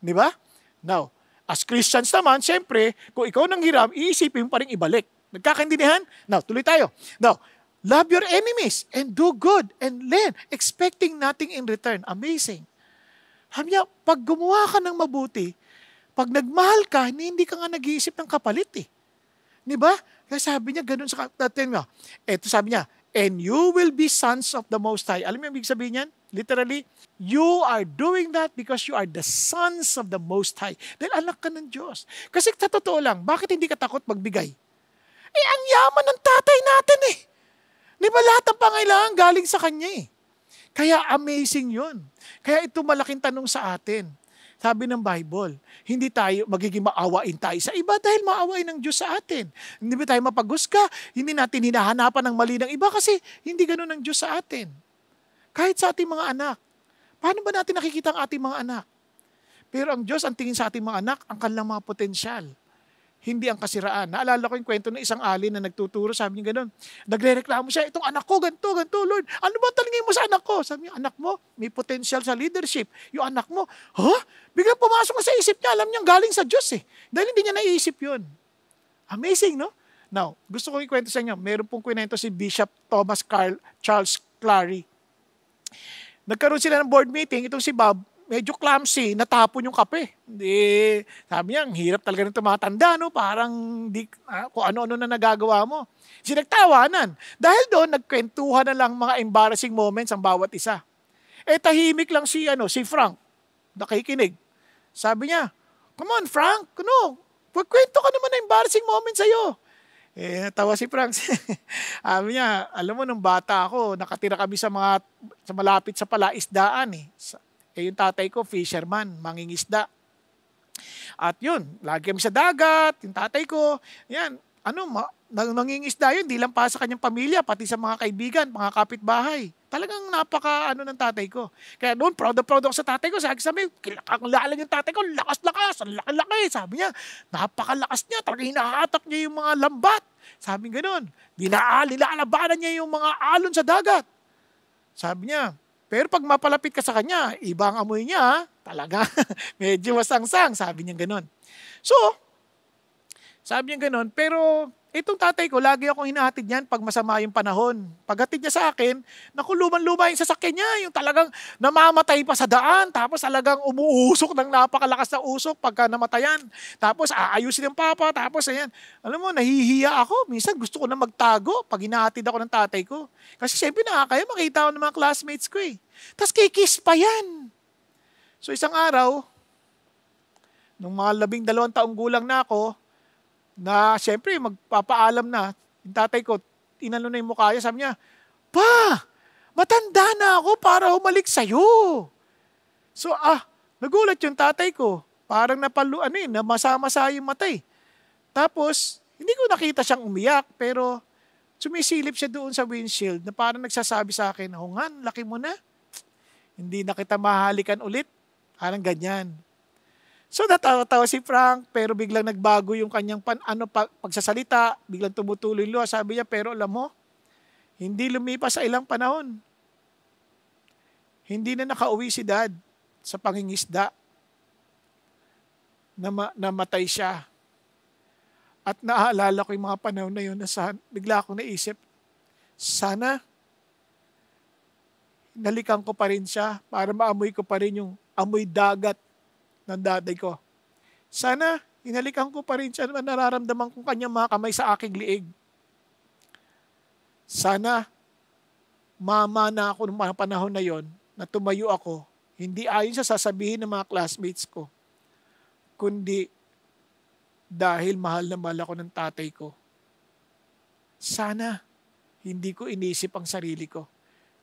Di ba? Now, as Christians naman, siyempre, kung ikaw nang hiram, iisipin mo pa rin ibalik. Nagkakaintindihan? Now, tuloy tayo. Now, love your enemies and do good and lend, expecting nothing in return. Amazing. Sabi niya, pag gumawa ka ng mabuti, pag nagmahal ka, hindi ka nga nag-iisip ng kapalit Di ba? Kaya sabi niya, ganun sa natin mo. Ito sabi niya, and you will be sons of the Most High. Alam mo yung ibig sabihin niyan? Literally, you are doing that because you are the sons of the Most High. Dahil anak ka ng Diyos. Kasi sa totoo lang, bakit hindi ka takot magbigay? Ang yaman ng tatay natin Di ba lahat ng pangailangan galing sa Kanya Kaya amazing yun. Kaya ito malaking tanong sa atin. Sabi ng Bible, hindi tayo magiging maawain tayo sa iba dahil maawain ng Diyos sa atin. Hindi ba tayo mapaghusga? Hindi natin hinahanapan ng mali ng iba kasi hindi ganun ang Diyos sa atin. Kahit sa ating mga anak. Paano ba natin nakikita ang ating mga anak? Pero ang Diyos, ang tingin sa ating mga anak, ang kanilang mga potensyal. Hindi ang kasiraan. Naalala ko yung kwento ng isang alin na nagtuturo, sabi niya gano'n. Nagre-reklamo siya, itong anak ko, ganito, Lord. Ano ba talingin mo sa anak ko? Sabi niya, anak mo, may potential sa leadership. Yung anak mo, biglang pumasok na sa isip niya, alam niya galing sa Diyos Dahil hindi niya naisip yun. Amazing, no? Now, gusto ko ikwento sa inyo, meron pong kwento si Bishop Charles Clary. Nagkaroon sila ng board meeting, itong si Bob, medyo clumsy, natapon yung kape. Sabi niya, ang hirap talaga ng tumatanda, no? Parang kung ano-ano na nagagawa mo. Sinagtawanan. Dahil doon, nagkwentuhan na lang mga embarrassing moments ang bawat isa. Tahimik lang si Frank, nakikinig. Sabi niya, come on Frank, magkwento ka naman na embarrassing moments sa'yo. Natawa si Frank. Sabi niya, alam mo, nung bata ako, nakatira kami sa malapit sa palaisdaan yung tatay ko, fisherman, mangingisda. At yun, lagi kami sa dagat, yung tatay ko, yan, nangingisda yun, di lang para sa kanyang pamilya, pati sa mga kaibigan, mga kapitbahay. Talagang ng tatay ko. Kaya noon, proud ako sa tatay ko. Sabi, ang lalang yung tatay ko, lakas-lakas, ang laki-laki. Sabi niya, napakalakas niya, talagang hinahatak niya yung mga lambat. Sabi gano'n, nilalabanan niya yung mga alon sa dagat. Sabi niya, pero pag mapalapit ka sa kanya, ibang amoy niya, talaga, medyo masangsang, sabi niya gano'n. So, sabi niya gano'n, pero itong tatay ko, lagi akong hinahatid niyan pag masama yung panahon. Paghatid niya sa akin, luman-luma yung sasakyan niya, yung talagang namamatay pa sa daan, tapos talagang umuusok ng napakalakas na usok pagka namatayan. Tapos aayusin ng papa, tapos ayan. Alam mo, nahihiya ako. Minsan gusto ko na magtago pag hinahatid ako ng tatay ko. Kasi siyempre nakakaya makita ko ng mga classmates ko Tapos kikiss pa yan. So isang araw, nung mga 12 taong gulang na ako, na siyempre magpapaalam na, yung tatay ko, inano na yung mukha niya, sabi niya, Pa, matanda na ako para humalik sa'yo. So nagulat yung tatay ko, parang namasa-masa yung matay. Tapos, hindi ko nakita siyang umiyak, pero sumisilip siya doon sa windshield na parang nagsasabi sa akin, Hongan, laki mo na. Hindi na kita mahalikan ulit. Parang ganyan. So natawa si Frank, pero biglang nagbago yung kanyang pagsasalita, biglang tumutuloy luha. Sabi niya, pero alam mo, hindi lumipas sa ilang panahon. Hindi na nakauwi si Dad sa pangingisda. Namatay siya. At naaalala ko yung mga panahon na yun na bigla akong naisip, sana nalikan ko pa rin siya para maamoy ko pa rin yung amoy dagat ng daday ko. Sana hinalikan ko pa rin siya na nararamdaman kong kanyang mga kamay sa aking liig. Sana mamana ako ng mga panahon na yon na tumayo ako, hindi ayon sa sasabihin ng mga classmates ko, kundi dahil mahal na mahal ako ng tatay ko. Sana hindi ko inisip ang sarili ko.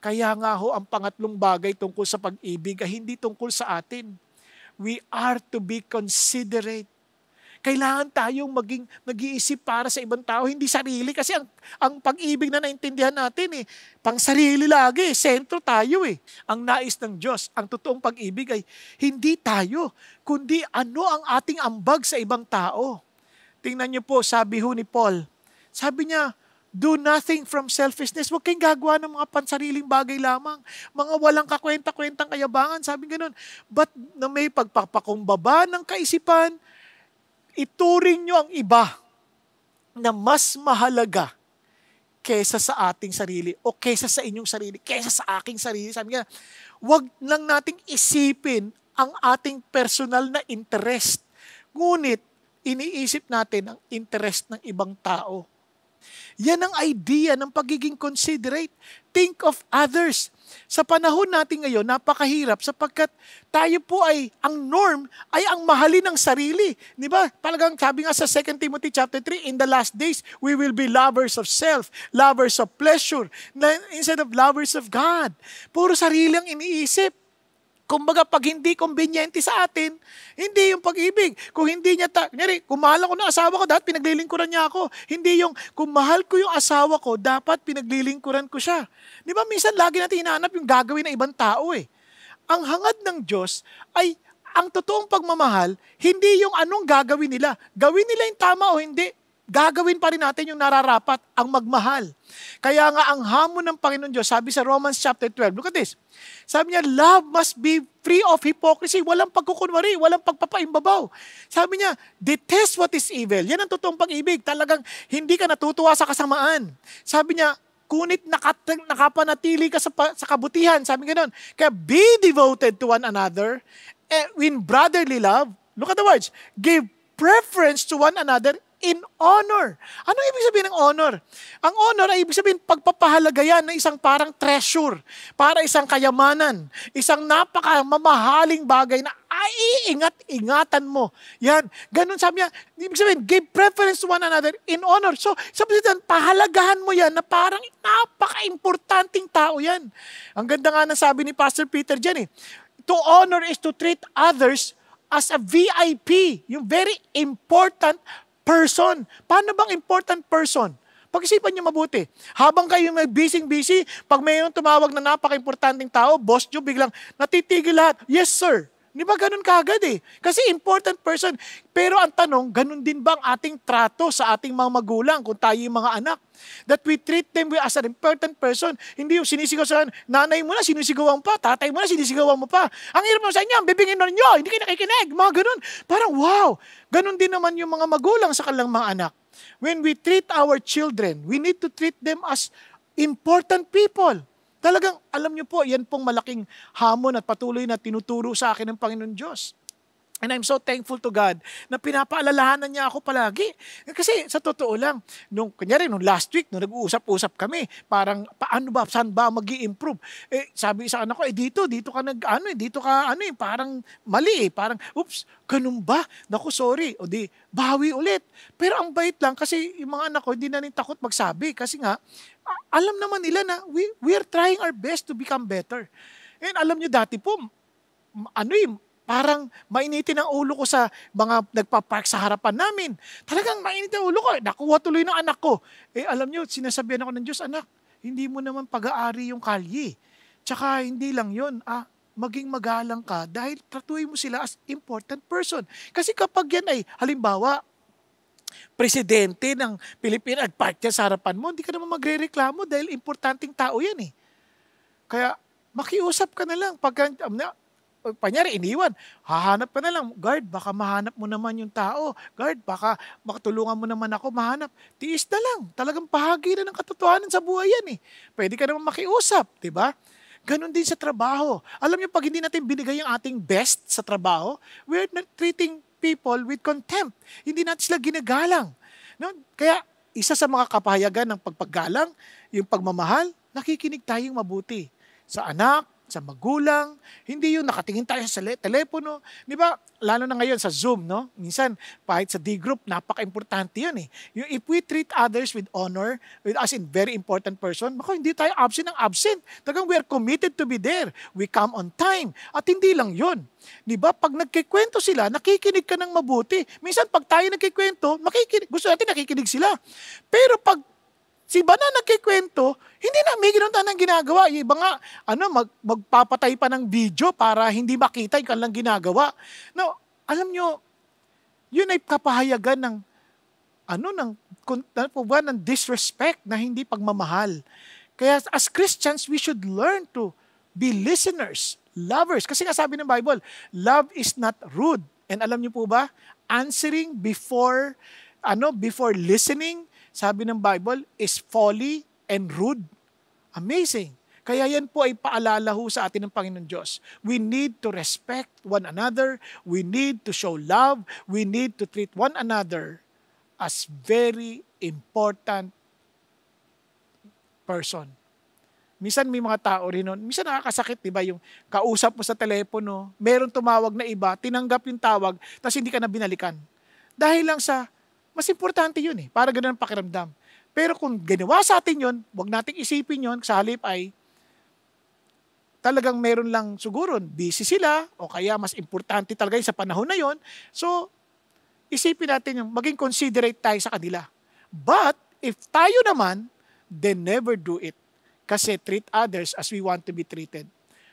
Kaya nga ho, ang pangatlong bagay tungkol sa pag-ibig ay hindi tungkol sa atin. We are to be considerate. Kailangan tayong mag-iisip para sa ibang tao, hindi sarili. Kasi ang pag-ibig na naintindihan natin, pang sarili lagi, sentro tayo . Ang nais ng Diyos, ang totoong pag-ibig ay hindi tayo, kundi ano ang ating ambag sa ibang tao. Tingnan niyo po, sabi ho ni Paul, sabi niya, do nothing from selfishness. Huwag kayong gagawa ng mga pansariling bagay lamang. Mga walang kakwenta-kwentang kayabangan. Sabi ganoon. But na may pagpapakumbaba ng kaisipan, ituring nyo ang iba na mas mahalaga kesa sa ating sarili o kesa sa inyong sarili, kesa sa aking sarili. Sabi nga, huwag lang nating isipin ang ating personal na interest. Ngunit, iniisip natin ang interest ng ibang tao. Yan ang idea ng pagiging considerate. Think of others. Sa panahon natin ngayon, napakahirap sapagkat tayo po ang norm ay ang mahalin ng sarili. Di ba? Talagang sabi nga sa 2 Timothy chapter 3, in the last days, we will be lovers of self, lovers of pleasure, instead of lovers of God. Puro sarili ang iniisip. Kumbaga, pag hindi kumbinyente sa atin, hindi yung pag-ibig. Kung hindi niya, kung mahal ako ng asawa ko, dapat pinaglilingkuran niya ako. Hindi yung, kung mahal ko yung asawa ko, dapat pinaglilingkuran ko siya. Di ba, minsan lagi natin hinahanap yung gagawin ng ibang tao . Ang hangad ng Diyos ay, ang totoong pagmamahal, hindi yung anong gagawin nila. Gawin nila yung tama o hindi. Gagawin pa rin natin yung nararapat, ang magmahal. Kaya nga ang hamon ng Panginoon Diyos, sabi sa Romans chapter 12, look at this. Sabi niya, love must be free of hypocrisy. Walang pagkukunwari, walang pagpapaimbabaw. Sabi niya, detest what is evil. Yan ang totoong pag-ibig. Talagang hindi ka natutuwa sa kasamaan. Sabi niya, kunit nakapanatili ka sa kabutihan. Sabi nga nun, kaya be devoted to one another in brotherly love. Look at the words. Give preference to one another in honor. Ano ibig sabihin ng honor? Ang honor ay ibig sabihin pagpapahalaga yan ng isang parang treasure, para isang kayamanan, isang napakamamahaling bagay na iingat-ingatan mo. Yan. Ganun sabi niya, ibig sabihin, give preference to one another in honor. So, sabi niya, pahalagahan mo yan na parang napaka-importanting tao yan. Ang ganda nga ng sabi ni Pastor Peter dyan . To honor is to treat others as a VIP, yung very important person. Paano bang important person? Pag-isipan niyo mabuti. Habang kayo may busy, pag mayroong tumawag na napaka-importanting tao, boss niyo biglang natitigil lahat. Yes, sir. Di ba ganun kagad Kasi important person. Pero ang tanong, ganun din ba ang ating trato sa ating mga magulang kung tayo yung mga anak? That we treat them as an important person. Hindi yung sinisigaw sa nanay mo na, sinisigawan pa, tatay mo na, sinisigawan mo pa. Ang hirap mo sa inyo, bibingin na ninyo, hindi kayo nakikinig, mga ganun. Parang wow, ganun din naman yung mga magulang sa kanilang mga anak. When we treat our children, we need to treat them as important people. Talagang, alam niyo po, yan pong malaking hamon at patuloy na tinuturo sa akin ng Panginoon Diyos. And I'm so thankful to God na pinapaalalahanan niya ako palagi. Kasi sa totoo lang, nung last week, nung nag-uusap-usap kami, parang paano ba, saan ba mag-i-improve? Sabi sa anak ko, dito ka parang mali parang, oops, ganun ba? Naku, sorry. O di, bawi ulit. Pero ang bait lang kasi yung mga anak ko, hindi na rin takot magsabi. Kasi nga, alam naman nila na we are trying our best to become better. And alam nyo dati po, parang mainitin ang ulo ko sa mga nagpa-park sa harapan namin. Talagang mainitin ang ulo ko. Nakuha tuloy ng anak ko. Alam nyo, sinasabihan ako ng Diyos, anak, hindi mo naman pag-aari yung kalye. Tsaka hindi lang yun, maging magalang ka dahil tratuhin mo sila as important person. Kasi kapag yan ay, halimbawa, presidente ng Pilipinas, nag-park yan sa harapan mo, hindi ka naman magre-reklamo dahil importanteng tao yan Kaya, makiusap ka na lang. Panyari, iniwan. Hahanap ka na lang. Guard, baka mahanap mo naman yung tao. Guard, baka makatulungan mo naman ako mahanap. Tiis na lang. Talagang bahagi na ng katotohanan sa buhay yan eh. Pwede ka naman makiusap, di ba? Ganon din sa trabaho. Alam niyo, pag hindi natin binigay yung ating best sa trabaho, we're not treating people with contempt. Hindi natin sila ginagalang. No? Kaya, isa sa mga kapahayagan ng pagpaggalang, yung pagmamahal, nakikinig tayong mabuti. Sa anak, sa magulang, hindi yung nakatingin tayo sa telepono. Di ba? Lalo na ngayon sa Zoom, no? Minsan, kahit sa D-group, napaka-importante yun eh. Yung if we treat others with honor, with us in very important person, baka hindi tayo absent ng absent. Talagang we are committed to be there. We come on time. At hindi lang yun. Di ba? Pag nagkikwento sila, nakikinig ka ng mabuti. Minsan, pag tayo nagkikwento, gusto natin nakikinig sila. Pero pag si iba na nagkikwento, hindi na may ganoon ng ginagawa. Yung iba nga, magpapatay pa ng video para hindi makita yung kanilang ginagawa. No, alam nyo, yun ay kapahayagan ng disrespect na hindi pagmamahal. Kaya as Christians, we should learn to be listeners, lovers. Kasi nga sabi ng Bible, love is not rude. And alam nyo po ba, answering before listening, sabi ng Bible, is folly and rude. Amazing. Kaya yan po ay paalala ho sa atin ng Panginoon Diyos. We need to respect one another. We need to show love. We need to treat one another as very important person. Minsan may mga tao rin nun. Minsan nakakasakit, di ba? Yung kausap mo sa telepono, meron tumawag na iba, tinanggap yung tawag, tapos hindi ka na binalikan. Dahil lang sa mas importante yun eh, para ganun ang pakiramdam. Pero kung ginawa sa atin yun, huwag nating isipin yun, sa halip ay talagang meron lang siguro, busy sila, o kaya mas importante talaga yun sa panahon na yun. So, isipin natin yung maging considerate tayo sa kanila. But, if tayo naman, then never do it. Kasi treat others as we want to be treated.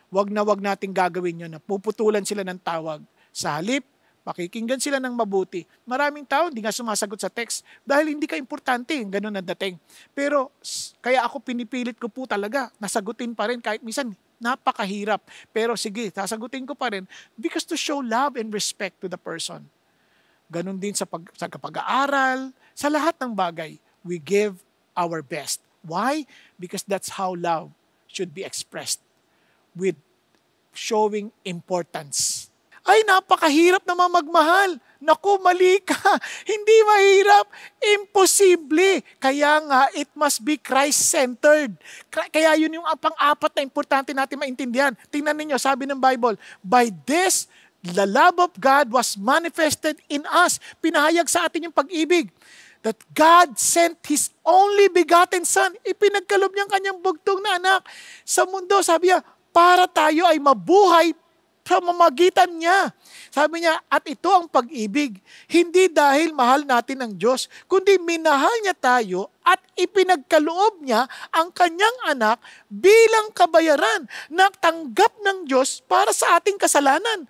Huwag nating gagawin yun na puputulan sila ng tawag. Sa halip, pakikinggan sila ng mabuti. Maraming tao hindi nga sumasagot sa text dahil hindi ka importante, ganun na dating. Pero kaya ako pinipilit ko po talaga, nasagutin pa rin kahit minsan napakahirap. Pero sige, sasagutin ko pa rin because to show love and respect to the person. Ganun din sa pag-aaral, sa lahat ng bagay, we give our best. Why? Because that's how love should be expressed, with showing importance. Ay, napakahirap naman magmahal. Naku, mali ka. Hindi mahirap. Imposible. Kaya nga, it must be Christ-centered. Kaya yun yung pang-apat na importante natin maintindihan. Tingnan ninyo, sabi ng Bible, by this, the love of God was manifested in us. Pinahayag sa atin yung pag-ibig. That God sent His only begotten Son. Ipinagkalob niya ang kanyang bugtong na anak. Sa mundo, sabi niya, para tayo ay mabuhay sa mamagitan niya. Sabi niya, at ito ang pag-ibig, hindi dahil mahal natin ang Diyos, kundi minahal niya tayo at ipinagkaloob niya ang kanyang anak bilang kabayaran na tanggap ng Diyos para sa ating kasalanan.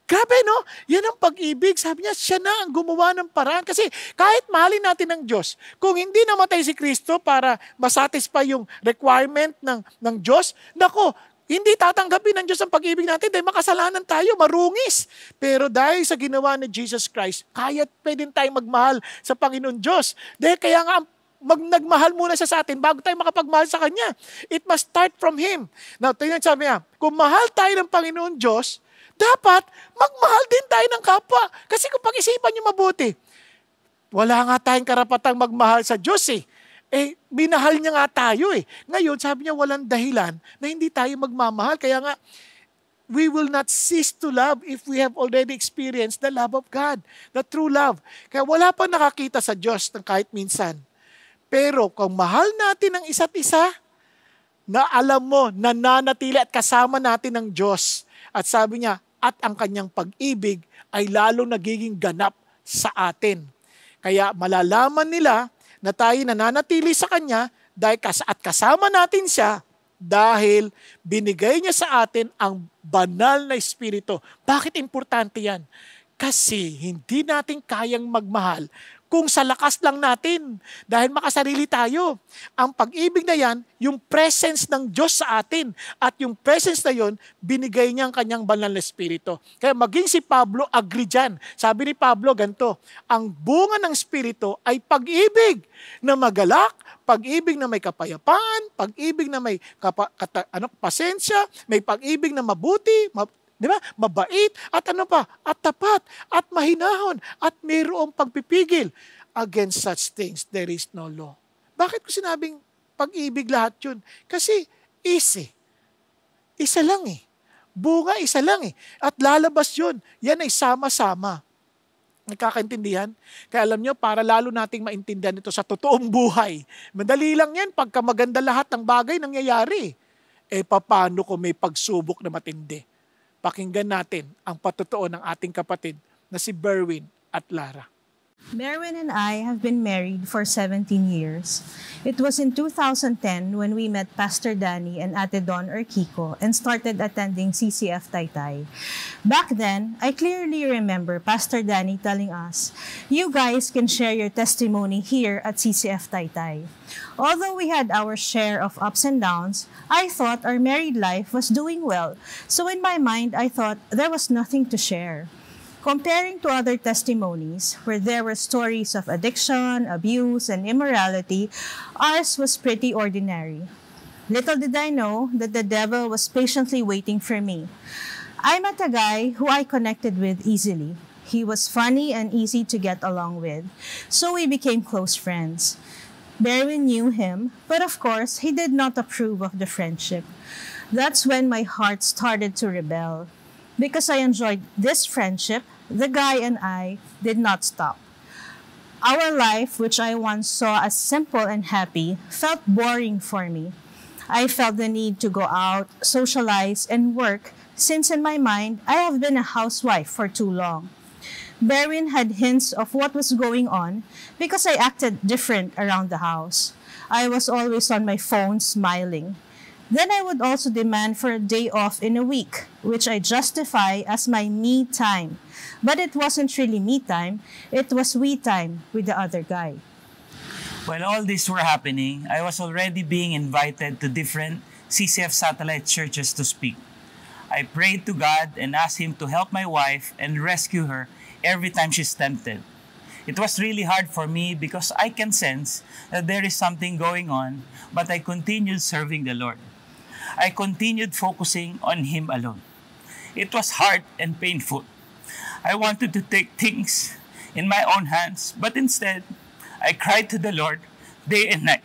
Grabe, no? Yan ang pag-ibig. Sabi niya, siya na ang gumawa ng paraan. Kasi kahit mahalin natin ng Diyos, kung hindi namatay si Kristo para masatisfy yung requirement ng Diyos, nako, hindi tatanggapin ng Diyos ang pag-ibig natin dahil makasalanan tayo, marungis. Pero dahil sa ginawa ni Jesus Christ, kaya pwedeng tayong magmahal sa Panginoon Diyos. Dahil kaya nga nagmahal muna siya sa atin bago tayo makapagmahal sa Kanya. It must start from Him. Now, tingnan sabi niya, kung mahal tayo ng Panginoon Diyos, dapat magmahal din tayo ng kapwa. Kasi kung pag-isipan niyo mabuti, wala nga tayong karapatang magmahal sa Diyos eh. Minahal niya nga tayo eh. Ngayon, sabi niya, walang dahilan na hindi tayo magmamahal. Kaya nga, we will not cease to love if we have already experienced the love of God, the true love. Kaya wala pa nakakita sa Diyos ng kahit minsan. Pero kung mahal natin ang isa't isa, na alam mo, nananatili at kasama natin ang Diyos. At sabi niya, at ang kanyang pag-ibig ay lalo nagiging ganap sa atin. Kaya malalaman nila na tayo nananatili sa Kanya dahil at kasama natin siya dahil binigay niya sa atin ang banal na Espiritu. Bakit importante yan? Kasi hindi natin kayang magmahal kung sa lakas lang natin. Dahil makasarili tayo. Ang pag-ibig na yan, yung presence ng Diyos sa atin. At yung presence na yon, binigay niya ang kanyang banal na Espiritu. Kaya maging si Pablo, agree dyan. Sabi ni Pablo, ganito, ang bunga ng Espiritu ay pag-ibig na magalak, pag-ibig na may kapayapaan, pag-ibig na may pasensya, may pag-ibig na mabuti, di ba? Mabait, at ano pa? At tapat, at mahinahon, at mayroong pagpipigil. Against such things, there is no law. Bakit ko sinabing pag-ibig lahat yun? Kasi easy. Isa lang eh. Bunga, isa lang eh. At lalabas yun. Yan ay sama-sama. Nagkakaintindihan? Kaya alam nyo, para lalo nating maintindihan ito sa totoong buhay. Madali lang yan, pagka maganda lahat ng bagay nangyayari. Paano kung may pagsubok na matindi? Pakinggan natin ang patotoo ng ating kapatid na si Berwin at Lara. Berwin and I have been married for 17 years. It was in 2010 when we met Pastor Danny and Ate Don or Kiko and started attending CCF Taytay. Back then, I clearly remember Pastor Danny telling us, "You guys can share your testimony here at CCF Taytay." Although we had our share of ups and downs, I thought our married life was doing well. So in my mind, I thought there was nothing to share. Comparing to other testimonies, where there were stories of addiction, abuse, and immorality, ours was pretty ordinary. Little did I know that the devil was patiently waiting for me. I met a guy who I connected with easily. He was funny and easy to get along with, so we became close friends. Berwin knew him, but of course, he did not approve of the friendship. That's when my heart started to rebel. Because I enjoyed this friendship, the guy and I did not stop. Our life, which I once saw as simple and happy, felt boring for me. I felt the need to go out, socialize, and work, since in my mind, I have been a housewife for too long. Berwin had hints of what was going on because I acted different around the house. I was always on my phone smiling. Then I would also demand for a day off in a week, which I justify as my me time. But it wasn't really me time, it was we time with the other guy. While all this were happening, I was already being invited to different CCF satellite churches to speak. I prayed to God and asked Him to help my wife and rescue her every time she's tempted. It was really hard for me because I can sense that there is something going on, but I continued serving the Lord. I continued focusing on Him alone. It was hard and painful. I wanted to take things in my own hands, but instead, I cried to the Lord day and night.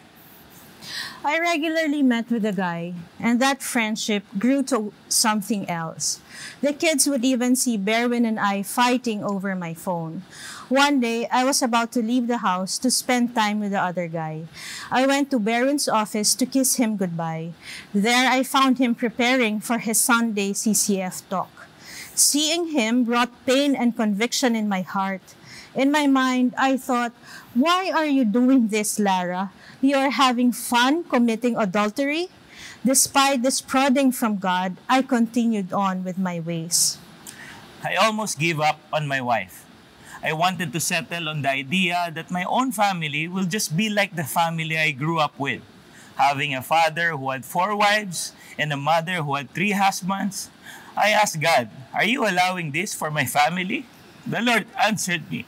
I regularly met with the guy, and that friendship grew to something else. The kids would even see Berwin and I fighting over my phone. One day, I was about to leave the house to spend time with the other guy. I went to Berwin's office to kiss him goodbye. There, I found him preparing for his Sunday CCF talk. Seeing him brought pain and conviction in my heart. In my mind, I thought, why are you doing this, Lara? You are having fun committing adultery? Despite this prodding from God, I continued on with my ways. I almost gave up on my wife. I wanted to settle on the idea that my own family will just be like the family I grew up with. Having a father who had 4 wives and a mother who had 3 husbands. I asked God, "Are you allowing this for my family?" The Lord answered me,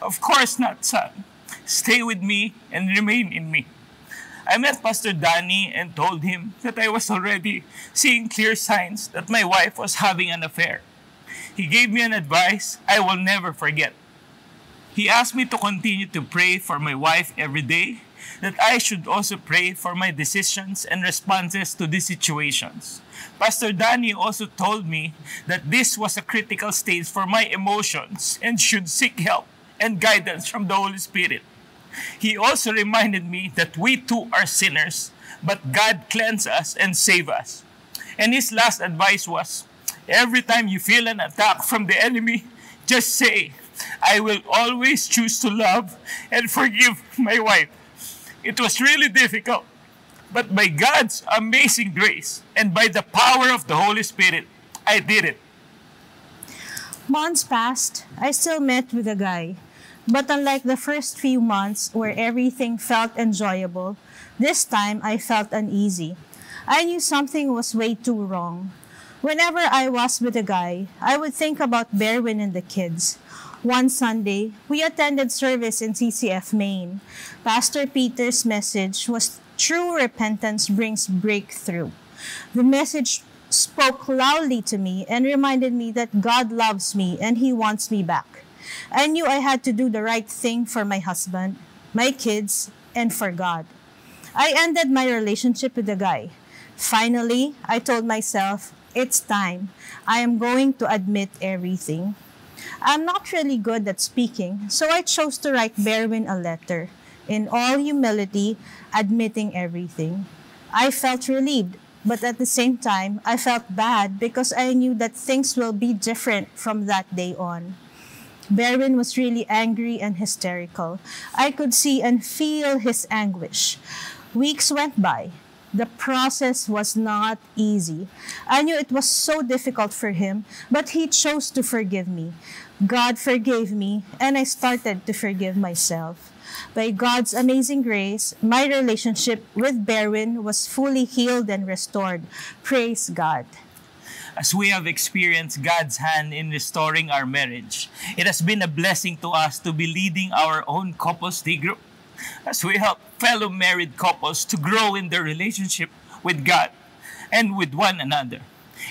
"Of course not, son. Stay with me and remain in me." I met Pastor Danny and told him that I was already seeing clear signs that my wife was having an affair. He gave me an advice I will never forget. He asked me to continue to pray for my wife every day, that I should also pray for my decisions and responses to these situations. Pastor Danny also told me that this was a critical stage for my emotions and should seek help and guidance from the Holy Spirit. He also reminded me that we too are sinners, but God cleanses us and saves us. And his last advice was, every time you feel an attack from the enemy, just say, "I will always choose to love and forgive my wife." It was really difficult, but by God's amazing grace and by the power of the Holy Spirit, I did it. Months passed. I still met with the guy. But unlike the first few months where everything felt enjoyable, this time I felt uneasy. I knew something was way too wrong. Whenever I was with a guy, I would think about Berwin and the kids. One Sunday, we attended service in CCF Maine. Pastor Peter's message was true repentance brings breakthrough. The message spoke loudly to me and reminded me that God loves me and He wants me back. I knew I had to do the right thing for my husband, my kids, and for God. I ended my relationship with the guy. Finally, I told myself, it's time. I am going to admit everything. I'm not really good at speaking, so I chose to write Berwin a letter, in all humility, admitting everything. I felt relieved, but at the same time, I felt bad because I knew that things will be different from that day on. Berwin was really angry and hysterical. I could see and feel his anguish. Weeks went by. The process was not easy. I knew it was so difficult for him, but he chose to forgive me. God forgave me, and I started to forgive myself. By God's amazing grace, my relationship with Berwin was fully healed and restored. Praise God. As we have experienced God's hand in restoring our marriage, it has been a blessing to us to be leading our own couples day group as we help fellow married couples to grow in their relationship with God and with one another.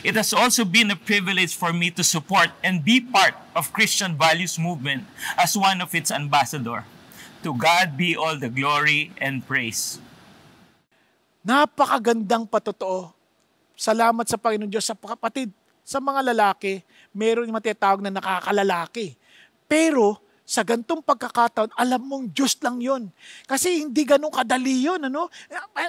It has also been a privilege for me to support and be part of Christian Values Movement as one of its ambassador. To God be all the glory and praise. Napakagandang patotoo. Salamat sa Panginoon Diyos. Sa kapatid, sa mga lalaki, meron yung matatawag na nakakalalaki. Pero sa gantong pagkakataon, alam mong Diyos lang yon. Kasi hindi ganun kadali yun. Ano?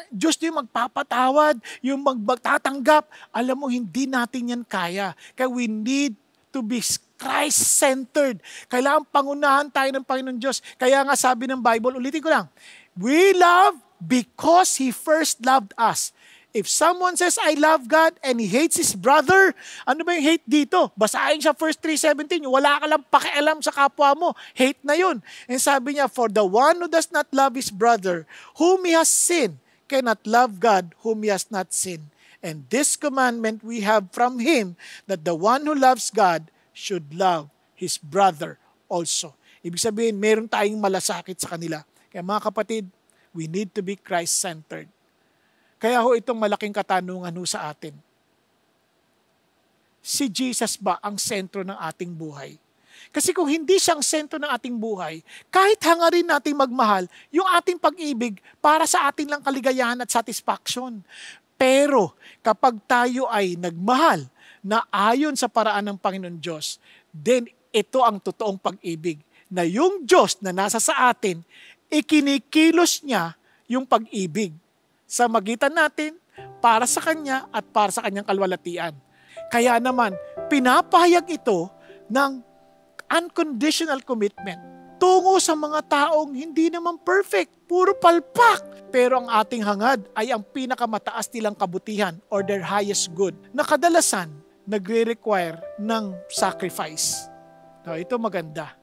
Diyos yung magpapatawad, yung magtatanggap. Alam mo, hindi natin yan kaya. Kaya we need to be Christ-centered. Kailangan pangunahan tayo ng Panginoon Diyos. Kaya nga sabi ng Bible, ulitin ko lang, we love because He first loved us. If someone says, I love God, and he hates his brother, ano ba yung hate dito? Basahin siya 1 3:17, wala ka lang pakialam sa kapwa mo. Hate na yun. And sabi niya, for the one who does not love his brother, whom he has sinned, cannot love God, whom he has not sinned. And this commandment we have from Him, that the one who loves God should love his brother also. Ibig sabihin, meron tayong malasakit sa kanila. Kaya mga kapatid, we need to be Christ-centered. Kaya ho itong malaking katanungan ho sa atin. Si Jesus ba ang sentro ng ating buhay? Kasi kung hindi siyang sentro ng ating buhay, kahit hangarin nating magmahal, yung ating pag-ibig para sa atin lang kaligayahan at satisfaction. Pero kapag tayo ay nagmahal na ayon sa paraan ng Panginoon Diyos, then ito ang totoong pag-ibig. Na yung Diyos na nasa sa atin, ikinikilos niya yung pag-ibig sa magitan natin, para sa Kanya at para sa Kanyang kalwalatian. Kaya naman, pinapahayag ito ng unconditional commitment tungo sa mga taong hindi naman perfect, puro palpak. Pero ang ating hangad ay ang pinakamataas nilang kabutihan or their highest good na kadalasan nagre-require ng sacrifice. Now, ito maganda.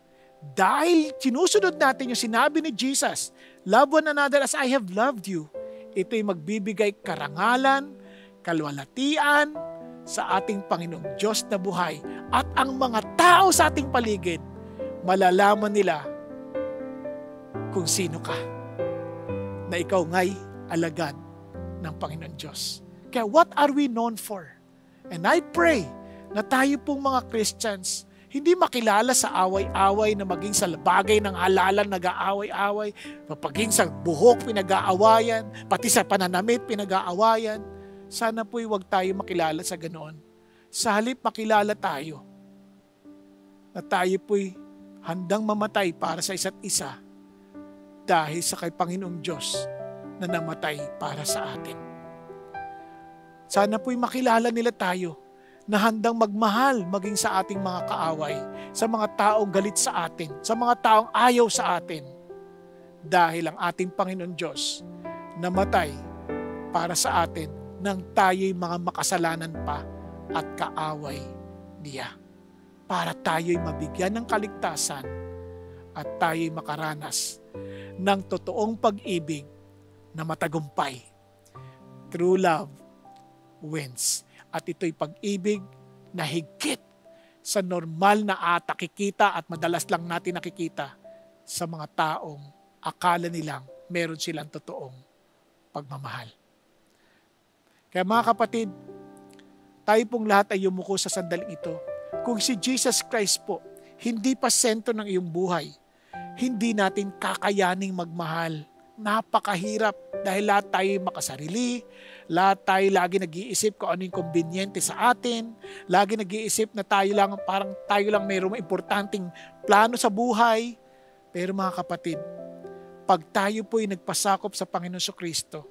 Dahil sinusunod natin yung sinabi ni Jesus, love one another as I have loved you, ito'y magbibigay karangalan, kalwalatian sa ating Panginoong Diyos na buhay. At ang mga tao sa ating paligid, malalaman nila kung sino ka. Na ikaw nga'y alagad ng Panginoong Diyos. Kaya what are we known for? And I pray na tayo pong mga Christians, hindi makilala sa away-away na maging sa bagay ng halalan nag-aaway-away, mapaging sa buhok pinag-aawayan, pati sa pananamit pinag-aawayan. Sana po'y huwag tayo makilala sa ganoon. Sa halip makilala tayo na tayo po'y handang mamatay para sa isa't isa dahil sa kay Panginoong Diyos na namatay para sa atin. Sana po'y makilala nila tayo na handang magmahal maging sa ating mga kaaway, sa mga taong galit sa atin, sa mga taong ayaw sa atin. Dahil ang ating Panginoon Diyos namatay para sa atin nang tayo'y mga makasalanan pa at kaaway niya. Para tayo'y mabigyan ng kaligtasan at tayo'y makaranas ng totoong pag-ibig na matagumpay. True love wins. At ito'y pag-ibig na higit sa normal na nakikita at madalas lang natin nakikita sa mga taong akala nilang meron silang totoong pagmamahal. Kaya mga kapatid, tayo pong lahat ay yumuko sa sandaling ito. Kung si Jesus Christ po, hindi pa sentro ng iyong buhay, hindi natin kakayaning magmahal. Napakahirap dahil lahat tayo makasarili, lahat tayo lagi nag-iisip kung ano yung konbinyente sa atin, lagi nag-iisip na tayo lang, parang tayo lang mayroong importanteng plano sa buhay. Pero mga kapatid, pag tayo po'y nagpasakop sa Panginoon Kristo,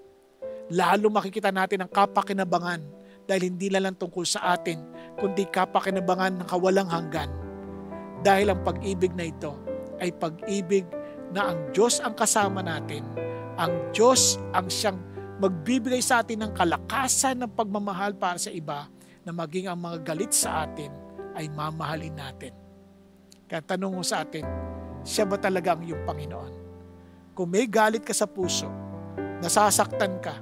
lalo makikita natin ang kapakinabangan dahil hindi lang tungkol sa atin, kundi kapakinabangan ng kawalang hanggan. Dahil ang pag-ibig na ito ay pag-ibig na ang Diyos ang kasama natin. Ang Diyos ang siyang magbibigay sa atin ng kalakasan ng pagmamahal para sa iba na maging ang mga galit sa atin ay mamahalin natin. Kaya tanong mo sa atin, siya ba talaga ang iyong Panginoon? Kung may galit ka sa puso, nasasaktan ka,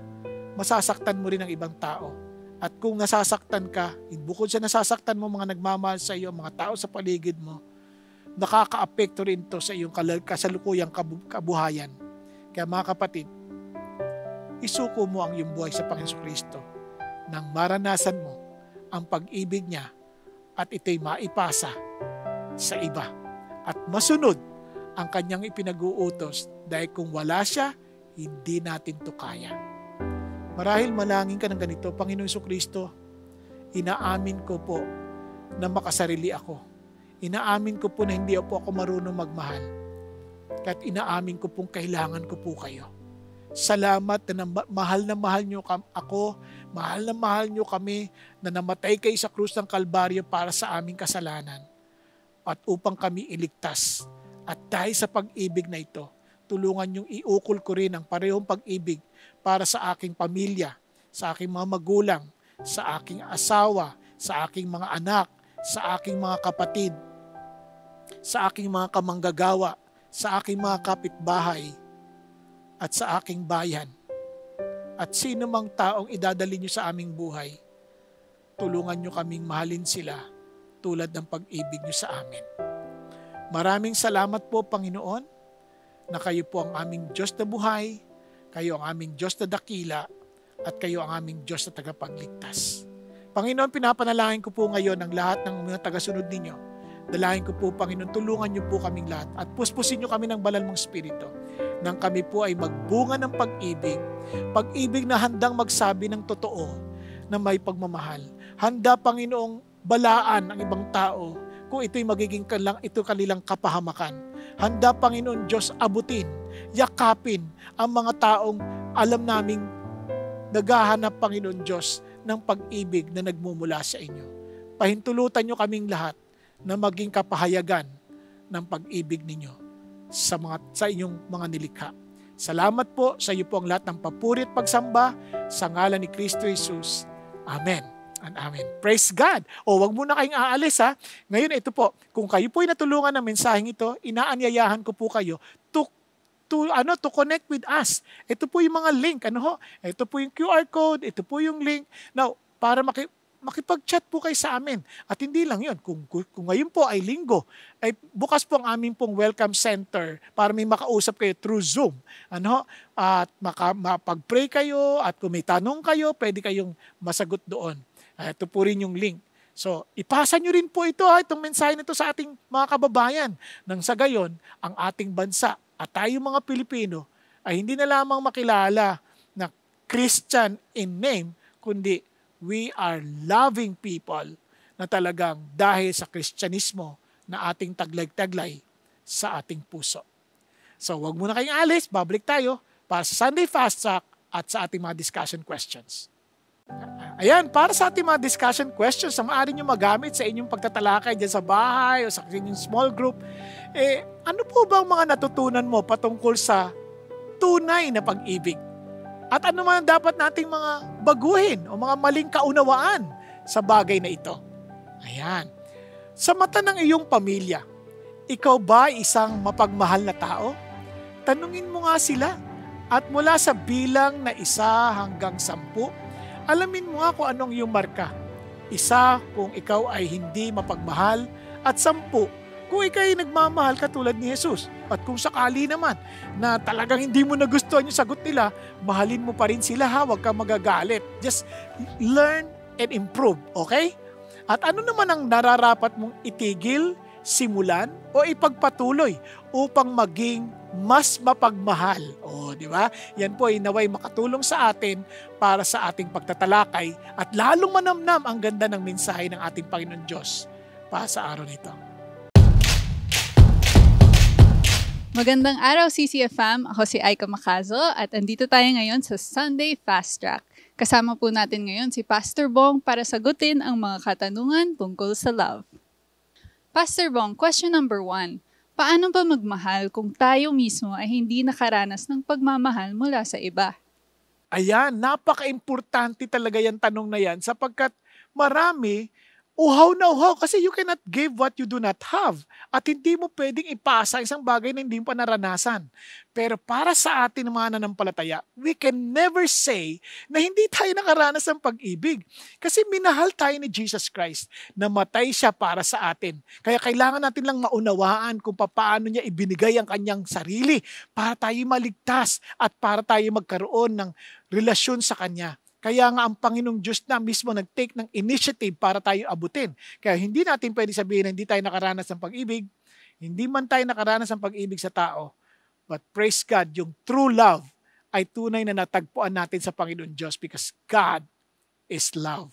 masasaktan mo rin ang ibang tao. At kung nasasaktan ka, bukod sa nasasaktan mo mga nagmamahal sa iyo, mga tao sa paligid mo, nakaka-apekto rin ito sa iyong kasalukuyang kabuhayan. Kaya mga kapatid, isuko mo ang iyong buhay sa Panginoon Kristo nang maranasan mo ang pag-ibig niya at ito'y maipasa sa iba. At masunod ang kanyang ipinag-uutos dahil kung wala siya, hindi natin to kaya. Marahil malangin ka ng ganito, Panginoon Kristo, inaamin ko po na makasarili ako. Inaamin ko po na hindi po ako marunong magmahal. At inaamin ko pong kailangan ko po kayo. Salamat na mahal niyo ako, mahal na mahal niyo kami na namatay kayo sa krus ng Kalbaryo para sa aming kasalanan at upang kami iligtas. At dahil sa pag-ibig na ito, tulungan niyong iukol ko rin ang parehong pag-ibig para sa aking pamilya, sa aking mga magulang, sa aking asawa, sa aking mga anak, sa aking mga kapatid, sa aking mga kamanggagawa, sa aking mga kapitbahay, at sa aking bayan. At sino mang taong idadali niyo sa aming buhay, tulungan niyo kaming mahalin sila tulad ng pag-ibig niyo sa amin. Maraming salamat po, Panginoon, na kayo po ang aming Diyos na buhay, kayo ang aming Diyos na dakila, at kayo ang aming Diyos na tagapagligtas. Panginoon, pinapanalangin ko po ngayon ang lahat ng mga tagasunod ninyo. Dalangin ko po, Panginoon, tulungan niyo po kaming lahat at puspusin niyo kami ng banal mong Espiritu nang kami po ay magbunga ng pag-ibig. Pag-ibig na handang magsabi ng totoo na may pagmamahal. Handa, Panginoong, balaan ang ibang tao kung ito'y magiging kanilang kapahamakan. Handa, Panginoon Diyos, abutin, yakapin ang mga taong alam naming naghahanap, Panginoon Diyos, ng pag-ibig na nagmumula sa inyo. Pahintulutan niyo kaming lahat na maging kapahayagan ng pag-ibig ninyo sa inyong mga nilikha. Salamat po sa iyo po ang lahat ng papuri at pagsamba sa ngalan ni Kristo Jesus. Amen and amen. Praise God. O wag muna kayong aalis ha. Ngayon ito po, kung kayo po ay natulungan ng mensaheng ito, inaanyayahan ko po kayo to connect with us. Ito po yung mga link. Ito po yung QR code, ito po yung link. Now, para makipag-chat po kayo sa amin. At hindi lang yun. Kung ngayon po ay linggo, ay bukas po ang aming pong welcome center para may makausap kayo through Zoom. At mapag-pray kayo at kung may tanong kayo, pwede kayong masagot doon. Ito po rin yung link. So, ipasa nyo rin po ito, itong mensahe nito sa ating mga kababayan. Nang sa gayon, ang ating bansa at tayo mga Pilipino ay hindi na lamang makilala na Christian in name, kundi we are loving people na talagang dahil sa Kristyanismo na ating taglay-taglay sa ating puso. So, wag muna kayong alis, babalik tayo para sa Sunday Fast Track at sa ating mga discussion questions. Ayan, para sa ating mga discussion questions na maaari nyo magamit sa inyong pagtatalakay dyan sa bahay o sa inyong small group, ano po ba ang mga natutunan mo patungkol sa tunay na pag-ibig? At ano man dapat nating mga baguhin o mga maling kaunawaan sa bagay na ito? Ayan. Sa mata ng iyong pamilya, Ikaw ba ay isang mapagmahal na tao? Tanungin mo nga sila. At mula sa bilang na 1 hanggang 10, alamin mo nga kung anong iyong marka. 1 kung ikaw ay hindi mapagmahal at 10 kung ikaw ay nagmamahal katulad ni Jesus. At kung sakali naman na talagang hindi mo nagustuhan yung sagot nila, mahalin mo pa rin sila ha, huwag kang magagalit. Just learn and improve, okay? At ano naman ang nararapat mong itigil, simulan o ipagpatuloy upang maging mas mapagmahal? O, di ba? Yan po ay naway makatulong sa atin para sa ating pagtatalakay at lalong manamnam ang ganda ng mensahe ng ating Panginoon Diyos para sa araw nito. Magandang araw CCF Fam, ako si Aika Makazo at andito tayo ngayon sa Sunday Fast Track. Kasama po natin ngayon si Pastor Bong para sagutin ang mga katanungan tungkol sa love. Pastor Bong, question number 1. Paano ba magmahal kung tayo mismo ay hindi nakaranas ng pagmamahal mula sa iba? Ayan, napaka-importante talaga yung tanong na yan sapagkat marami uhaw na uhaw kasi you cannot give what you do not have. At hindi mo pwedeng ipasa isang bagay na hindi mo pa naranasan. Pero para sa atin mga nananampalataya, we can never say na hindi tayo nakaranas ng pag-ibig. Kasi minahal tayo ni Jesus Christ. Namatay siya para sa atin. Kaya kailangan natin lang maunawaan kung paano niya ibinigay ang kanyang sarili para tayo maligtas at para tayo magkaroon ng relasyon sa kanya. Kaya nga ang Panginoong Diyos na mismo nag-take ng initiative para tayo abutin. Kaya hindi natin pwede sabihin na hindi tayo nakaranas ng pag-ibig. Hindi man tayo nakaranas ng pag-ibig sa tao. But praise God, yung true love ay tunay na natagpuan natin sa Panginoon Diyos because God is love.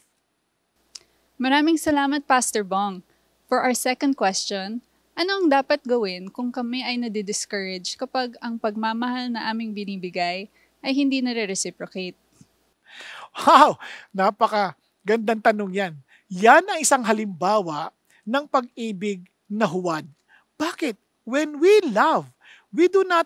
Maraming salamat Pastor Bong. For our second question, anong dapat gawin kung kami ay nadi-discourage kapag ang pagmamahal na aming binibigay ay hindi nare-reciprocate? Wow! Napaka-gandang tanong yan. Yan ang isang halimbawa ng pag-ibig na huwad. Bakit? When we love, we do not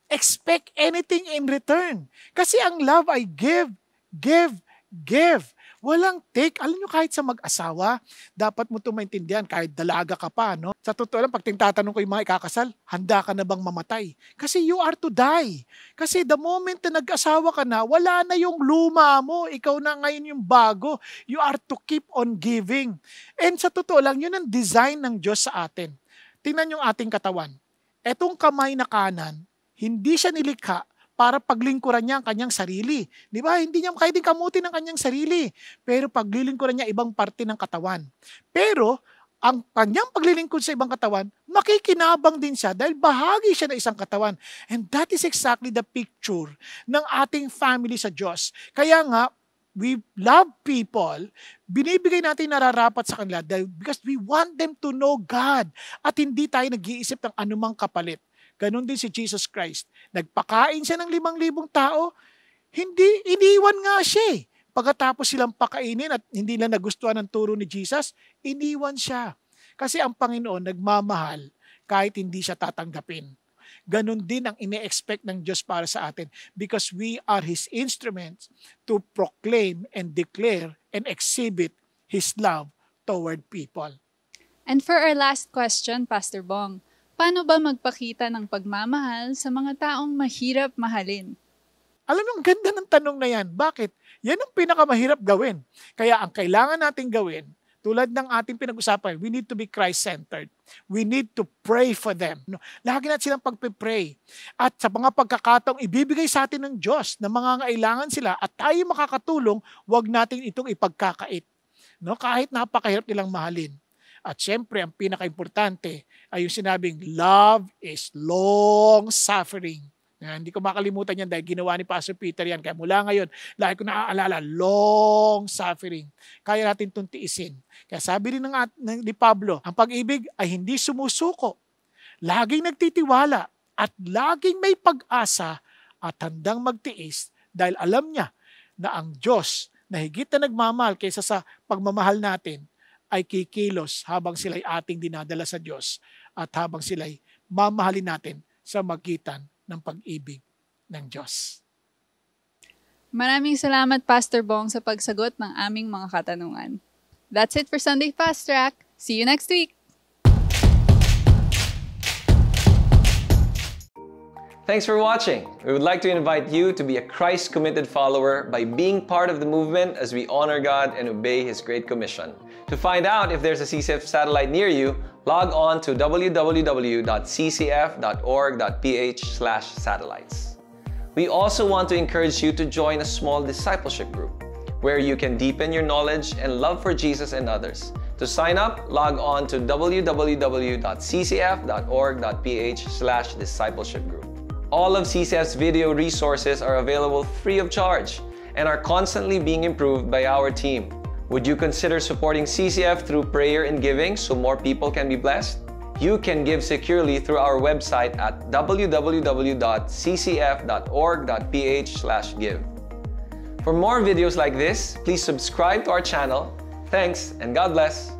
expect anything in return. Kasi ang love ay give, give, give. Walang take. Alam nyo, kahit sa mag-asawa, dapat mo ito maintindihan kahit dalaga ka pa. No? Sa totoo lang, pag tinatanong ko yung mga ikakasal, handa ka na bang mamatay? Kasi you are to die. Kasi the moment na nag-asawa ka na, wala na yung luma mo. Ikaw na ngayon yung bago. You are to keep on giving. And sa totoo lang, yun ang design ng Diyos sa atin. Tingnan yung ating katawan. Etong kamay na kanan, hindi siya nilikha para paglingkuran niya ang kanyang sarili. Di ba? Hindi niya kaya din kamutin ang kanyang sarili. Pero paglilingkuran niya ibang parte ng katawan. Pero, ang kanyang paglilingkod sa ibang katawan, makikinabang din siya dahil bahagi siya ng isang katawan. And that is exactly the picture ng ating family sa Diyos. Kaya nga, we love people, binibigay natin nararapat sa kanila because we want them to know God at hindi tayo nag-iisip ng anumang kapalit. Ganon din si Jesus Christ. Nagpakain siya ng 5,000 tao, hindi, iniwan nga siya eh. Pagkatapos silang pakainin at hindi lang nagustuhan ng turo ni Jesus, iniwan siya. Kasi ang Panginoon nagmamahal kahit hindi siya tatanggapin. Ganon din ang ine-expect ng Diyos para sa atin because we are His instruments to proclaim and declare and exhibit His love toward people. And for our last question, Pastor Bong, paano ba magpakita ng pagmamahal sa mga taong mahirap mahalin? Alam mo, ang ganda ng tanong na yan. Bakit? Yan ang pinakamahirap gawin. Kaya ang kailangan natin gawin, tulad ng ating pinag-usapan, we need to be Christ-centered. We need to pray for them. Lagi natin silang pagpipray. At sa mga pagkakataong ibibigay sa atin ng Diyos na mga ngailangan sila at tayo makakatulong, huwag natin itong ipagkakait. No? Kahit napakahirap nilang mahalin. At syempre, ang pinaka-importante ay yung sinabing, love is long-suffering. Hindi ko makalimutan yan dahil ginawa ni Pastor Peter yan. Kaya mula ngayon, lagi ko naaalala, long-suffering. Kaya natin itong tiisin. Kaya sabi rin ni Pablo, ang pag-ibig ay hindi sumusuko. Laging nagtitiwala at laging may pag-asa at handang magtiis dahil alam niya na ang Diyos na higit na nagmamahal kaysa sa pagmamahal natin ay kikilos habang sila'y ating dinadala sa Diyos at habang sila'y mamahalin natin sa magitan ng pag-ibig ng Diyos. Maraming salamat Pastor Bong sa pagsagot ng aming mga katanungan. That's it for Sunday Fast Track. See you next week! Thanks for watching. We would like to invite you to be a Christ-committed follower by being part of the movement as we honor God and obey His Great Commission. To find out if there's a CCF satellite near you, log on to www.ccf.org.ph/satellites. We also want to encourage you to join a small discipleship group where you can deepen your knowledge and love for Jesus and others. To sign up, log on to www.ccf.org.ph/discipleship group. All of CCF's video resources are available free of charge and are constantly being improved by our team. Would you consider supporting CCF through prayer and giving so more people can be blessed? You can give securely through our website at www.ccf.org.ph/give. For more videos like this, please subscribe to our channel. Thanks and God bless.